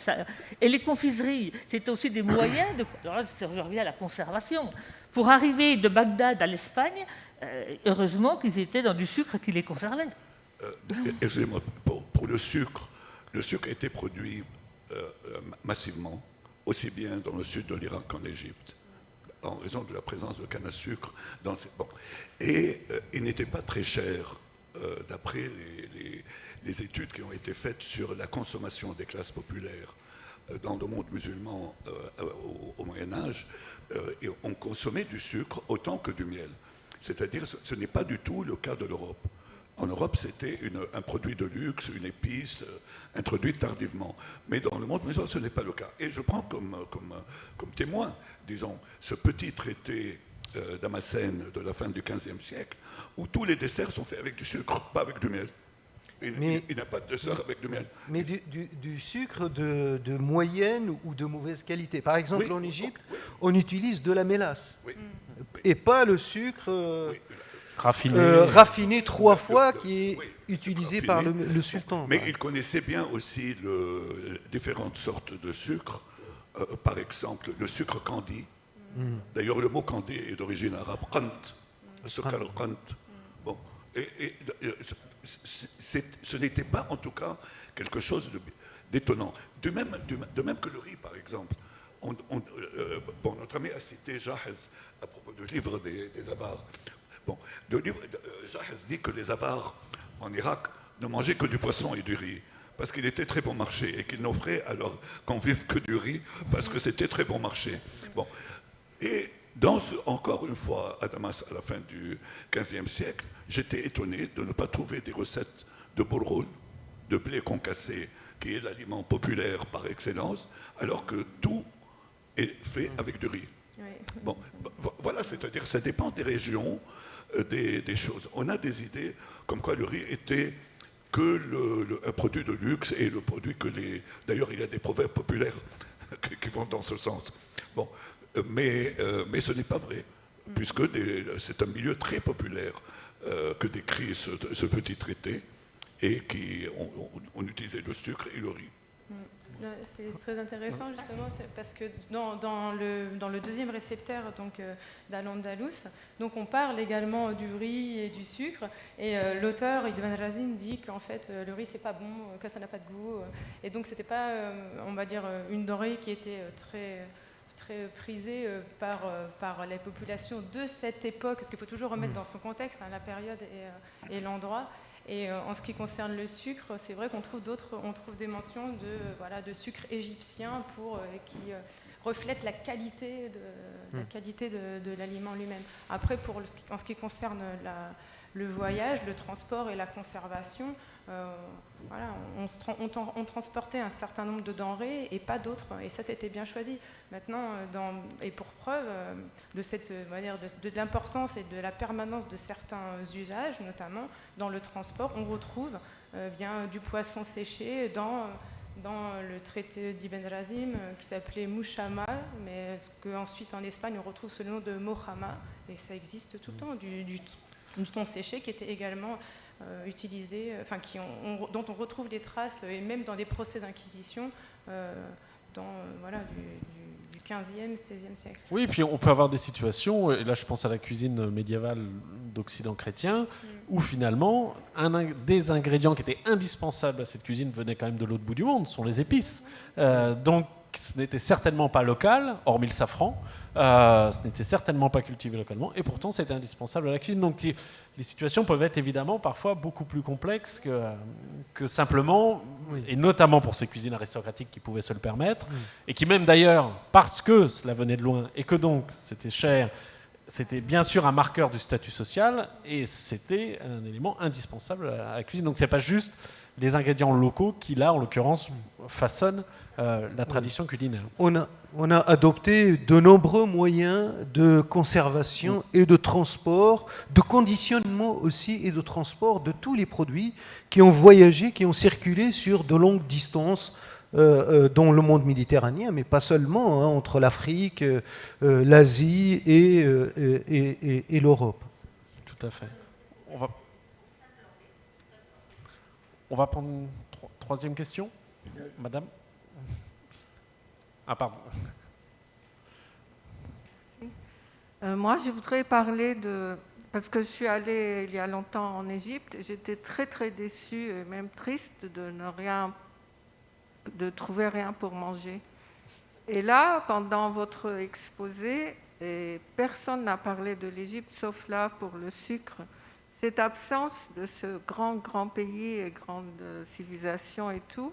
[SPEAKER 6] Et les confiseries, c'était aussi des moyens je reviens à la conservation. Pour arriver de Bagdad à l'Espagne, heureusement qu'ils étaient dans du sucre qui les conservait.
[SPEAKER 3] Excusez-moi, pour le sucre a été produit massivement, aussi bien dans le sud de l'Irak qu'en Égypte, en raison de la présence de canne à sucre dans ces... Bon. Et il n'était pas très cher, d'après les études qui ont été faites sur la consommation des classes populaires dans le monde musulman au Moyen-Âge. Et on consommait du sucre autant que du miel. C'est-à-dire, ce n'est pas du tout le cas de l'Europe. En Europe, c'était un produit de luxe, une épice introduite tardivement. Mais dans le monde musulman, ce n'est pas le cas. Et je prends comme témoin, disons, ce petit traité Damascène de la fin du XVe siècle, où tous les desserts sont faits avec du sucre, pas avec du miel. Il n'y a pas de dessert avec du miel.
[SPEAKER 4] Mais du sucre de moyenne ou de mauvaise qualité. Par exemple, en Égypte, on utilise de la mélasse. Oui. Et pas le sucre raffiné 3 fois qui est utilisé par le sultan.
[SPEAKER 3] Mais il connaissait bien aussi différentes sortes de sucre. Par exemple, le sucre candi. D'ailleurs, le mot candi est d'origine arabe. Qant. Qant. Bon. Ce n'était pas, en tout cas, quelque chose d'étonnant. De même que le riz, par exemple. Notre ami a cité Jahez à propos du livre des Avars. Bon, le livre Jahez dit que les Avars, en Irak, ne mangeaient que du poisson et du riz, parce qu'il était très bon marché, et qu'ils n'offraient à leurs convives que du riz, parce que c'était très bon marché. Bon. Et encore une fois, à Damas, à la fin du XVe siècle, j'étais étonné de ne pas trouver des recettes de bourroul, de blé concassé, qui est l'aliment populaire par excellence, alors que tout est fait avec du riz. Oui. Bon, voilà, c'est-à-dire ça dépend des régions, des choses. On a des idées comme quoi le riz était un produit de luxe et le produit que D'ailleurs, il y a des proverbes populaires qui vont dans ce sens. Bon, mais ce n'est pas vrai, puisque c'est un milieu très populaire que décrit ce petit traité, et on utilisait le sucre et le riz.
[SPEAKER 2] C'est très intéressant justement parce que dans le deuxième réceptaire d'Al-Andalus, donc on parle également du riz et du sucre et l'auteur Ibn Razin dit qu'en fait le riz c'est pas bon, que ça n'a pas de goût et donc c'était pas on va dire une denrée qui était très prisée par les populations de cette époque, parce qu'il faut toujours remettre dans son contexte la période et l'endroit. Et en ce qui concerne le sucre, c'est vrai qu'on trouve des mentions de sucre égyptien qui reflètent la qualité de l'aliment lui-même. Après, en ce qui concerne le voyage, le transport et la conservation, on transportait un certain nombre de denrées et pas d'autres, et ça c'était bien choisi. Maintenant, et pour preuve de l'importance et de la permanence de certains usages, notamment dans le transport, on retrouve bien du poisson séché dans le traité d'Ibn Razim qui s'appelait Mouchama, mais qu'ensuite en Espagne on retrouve sous le nom de Mohama, et ça existe tout le temps, du thon séché qui était également utilisé, dont on retrouve des traces, et même dans les procès d'inquisition du 15e, 16e siècle.
[SPEAKER 1] Oui, et puis on peut avoir des situations, et là je pense à la cuisine médiévale d'Occident chrétien, où finalement, des ingrédients qui étaient indispensables à cette cuisine venaient quand même de l'autre bout du monde, sont les épices. Donc ce n'était certainement pas local, hormis le safran, ce n'était certainement pas cultivé localement, et pourtant c'était indispensable à la cuisine. Donc les situations peuvent être évidemment parfois beaucoup plus complexes que simplement, et notamment pour ces cuisines aristocratiques qui pouvaient se le permettre, et qui même d'ailleurs, parce que cela venait de loin, et que donc c'était cher, c'était bien sûr un marqueur du statut social, et c'était un élément indispensable à la cuisine. Donc c'est pas juste les ingrédients locaux qui, là, en l'occurrence, façonnent la tradition culinaire.
[SPEAKER 4] On a adopté de nombreux moyens de conservation et de transport, de conditionnement aussi et de transport de tous les produits qui ont voyagé, qui ont circulé sur de longues distances dans le monde méditerranéen, mais pas seulement, entre l'Afrique, l'Asie et l'Europe.
[SPEAKER 1] Tout à fait. On va prendre une troisième question, madame. Ah, pardon.
[SPEAKER 7] Moi, je voudrais parler parce que je suis allée il y a longtemps en Égypte, et j'étais très très déçue et même triste de trouver rien pour manger. Et là, pendant votre exposé, personne n'a parlé de l'Égypte, sauf là pour le sucre. Cette absence de ce grand pays et grande civilisation et tout,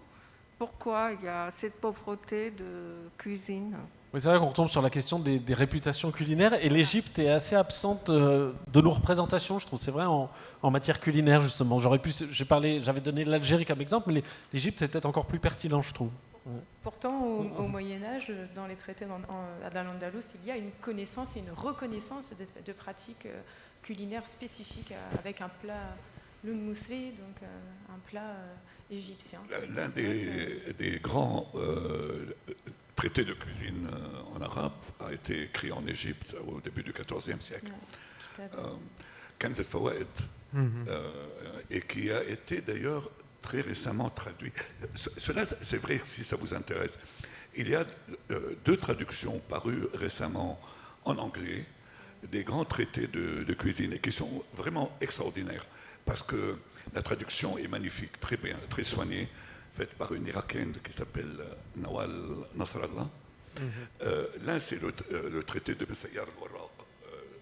[SPEAKER 7] pourquoi il y a cette pauvreté de cuisine?
[SPEAKER 1] Oui, c'est vrai qu'on retombe sur la question des réputations culinaires, et l'Égypte est assez absente de nos représentations, je trouve. C'est vrai en matière culinaire, justement. J'avais donné l'Algérie comme exemple, mais l'Égypte c'est peut-être encore plus pertinent, je trouve.
[SPEAKER 2] Pourtant, au Moyen-Âge, dans les traités d'Al-Andalus, il y a une connaissance et une reconnaissance de pratiques culinaires spécifiques avec un plat l'oun-mousli, donc un plat égyptien.
[SPEAKER 3] L'un des grands traités de cuisine en arabe a été écrit en Égypte au début du XIVe siècle. Kanz al-Fawaid, et qui a été d'ailleurs très récemment traduit. Cela, c'est vrai, si ça vous intéresse. Il y a 2 traductions parues récemment en anglais des grands traités de cuisine, et qui sont vraiment extraordinaires, parce que la traduction est magnifique, très bien, très soignée, faite par une Irakienne qui s'appelle Nawal Nasrallah. L'un, c'est le traité de Messayyar al-Warraq,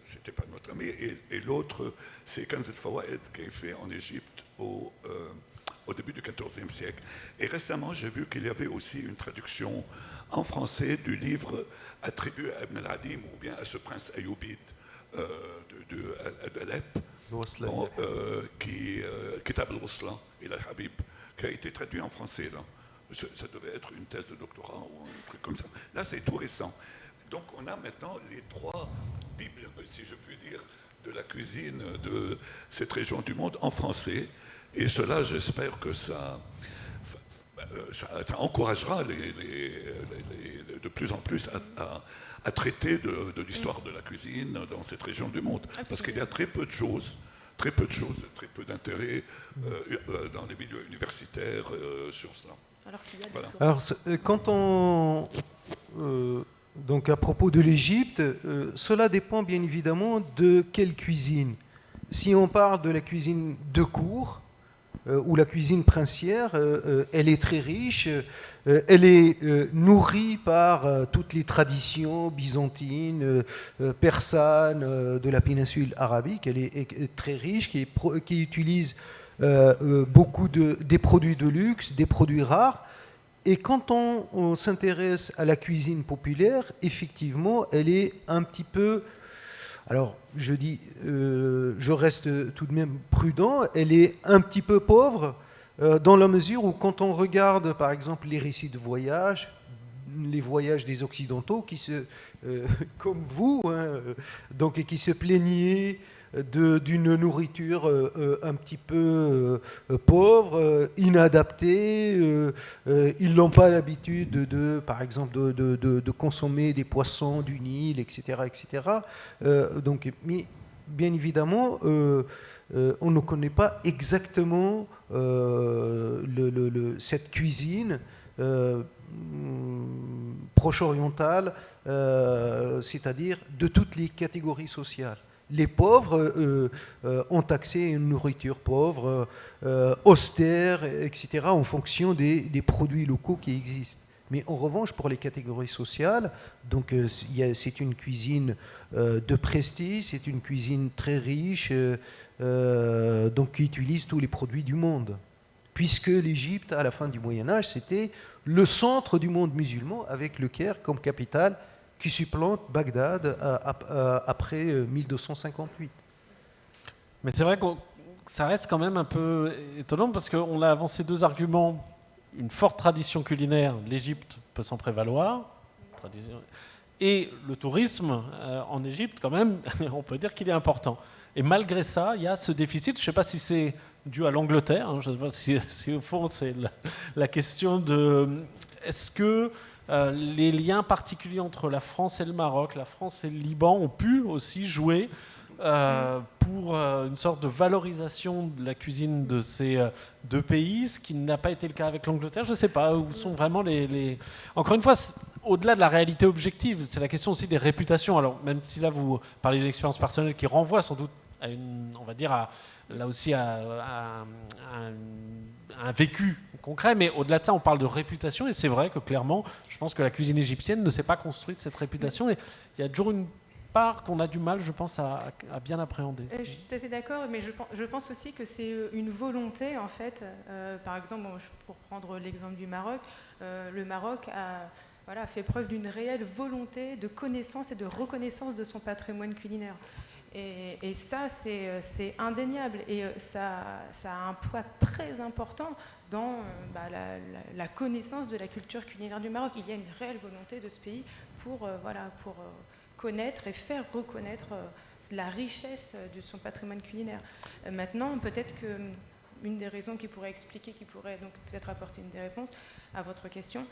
[SPEAKER 3] c'était pas notre ami, et l'autre, c'est Kanz al-Fawaid, qui est fait en Égypte au début du XIVe siècle. Et récemment, j'ai vu qu'il y avait aussi une traduction en français du livre attribué à Ibn al-Adim, ou bien à ce prince ayoubide d'Alep, Kitab al-Wusla ila al-Habib, qui a été traduit en français. Là. Ça devait être une thèse de doctorat ou un truc comme ça. Là, c'est tout récent. Donc, on a maintenant les 3 bibles, si je puis dire, de la cuisine de cette région du monde en français. Et cela, j'espère que ça encouragera de plus en plus à traiter de l'histoire de la cuisine dans cette région du monde. Absolument. Parce qu'il y a très peu de choses, très peu d'intérêt dans les milieux universitaires sur cela.
[SPEAKER 2] Alors qu'il y a des
[SPEAKER 3] Voilà.
[SPEAKER 2] sources.
[SPEAKER 4] Alors, quand on... donc à propos de l'Égypte, cela dépend bien évidemment de quelle cuisine. Si on parle de la cuisine de cour, ou la cuisine princière, elle est très riche, elle est nourrie par toutes les traditions byzantines, persanes de la péninsule arabique. Elle est très riche, qui utilise beaucoup des produits de luxe, des produits rares. Et quand on s'intéresse à la cuisine populaire, effectivement, elle est un petit peu... Alors, je reste tout de même prudent, elle est un petit peu pauvre dans la mesure où quand on regarde, par exemple, les récits de voyage, les voyages des Occidentaux, comme vous, donc, et qui se plaignaient d'une nourriture un petit peu pauvre, inadaptée. Ils n'ont pas l'habitude, par exemple, de consommer des poissons du Nil, etc. etc. Donc, mais bien évidemment, on ne connaît pas exactement cette cuisine proche-orientale, c'est-à-dire de toutes les catégories sociales. Les pauvres ont accès à une nourriture pauvre, austère, etc., en fonction des produits locaux qui existent. Mais en revanche, pour les catégories sociales, donc c'est une cuisine de prestige, c'est une cuisine très riche, donc qui utilise tous les produits du monde. Puisque l'Égypte, à la fin du Moyen-Âge, c'était le centre du monde musulman, avec le Caire comme capitale, qui supplante Bagdad après 1258.
[SPEAKER 1] Mais c'est vrai que ça reste quand même un peu étonnant parce qu'on a avancé deux arguments. Une forte tradition culinaire, l'Égypte peut s'en prévaloir, et le tourisme en Égypte, quand même, on peut dire qu'il est important. Et malgré ça, il y a ce déficit. Je ne sais pas si c'est dû à l'Angleterre, je ne sais pas si au fond c'est la question de... Est-ce que les liens particuliers entre la France et le Maroc, la France et le Liban ont pu aussi jouer pour une sorte de valorisation de la cuisine de ces deux pays, ce qui n'a pas été le cas avec l'Angleterre. Je ne sais pas où sont vraiment les... Encore une fois, au-delà de la réalité objective, c'est la question aussi des réputations. Alors même si là vous parlez d'une expérience personnelle qui renvoie sans doute à une, on va dire là aussi à un vécu concret, mais au-delà de ça, on parle de réputation, et c'est vrai que clairement, je pense que la cuisine égyptienne ne s'est pas construite cette réputation, et il y a toujours une part qu'on a du mal, je pense, à bien appréhender.
[SPEAKER 2] Je suis tout à fait d'accord, mais je pense aussi que c'est une volonté, en fait. Par exemple, pour prendre l'exemple du Maroc, le Maroc a fait preuve d'une réelle volonté de connaissance et de reconnaissance de son patrimoine culinaire. Et ça, c'est indéniable. Et ça a un poids très important dans la connaissance de la culture culinaire du Maroc. Il y a une réelle volonté de ce pays pour connaître et faire reconnaître la richesse de son patrimoine culinaire. Maintenant, peut-être qu'une des raisons qui pourrait expliquer, qui pourrait donc peut-être apporter une des réponses à votre question,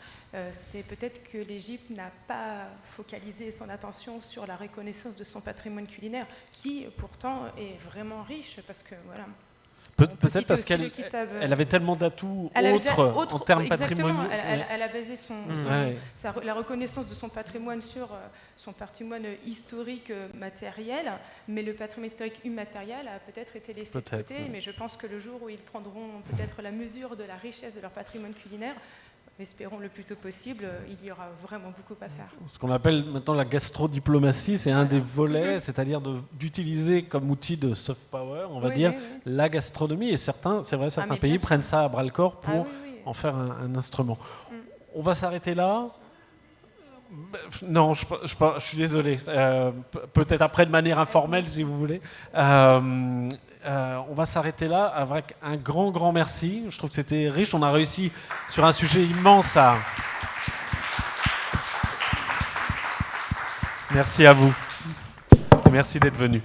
[SPEAKER 2] c'est peut-être que l'Égypte n'a pas focalisé son attention sur la reconnaissance de son patrimoine culinaire, qui pourtant est vraiment riche, parce que voilà.
[SPEAKER 1] Peut-être parce qu'elle avait tellement d'atouts autres en termes patrimoniaux.
[SPEAKER 2] Elle a basé la reconnaissance de son patrimoine sur son patrimoine historique matériel, mais le patrimoine historique immatériel a peut-être été laissé de côté. Mais je pense que le jour où ils prendront peut-être la mesure de la richesse de leur patrimoine culinaire, espérons le plus tôt possible, il y aura vraiment beaucoup à faire.
[SPEAKER 1] Ce qu'on appelle maintenant la gastrodiplomatie, c'est un des volets, c'est-à-dire d'utiliser comme outil de soft power, on va dire, la gastronomie. Et certains pays prennent ça à bras-le-corps pour en faire un instrument. On va s'arrêter là. Non, je suis désolé. Peut-être après de manière informelle, si vous voulez. On va s'arrêter là avec un grand merci. Je trouve que c'était riche. On a réussi sur un sujet immense à... Merci à vous. Et merci d'être venu.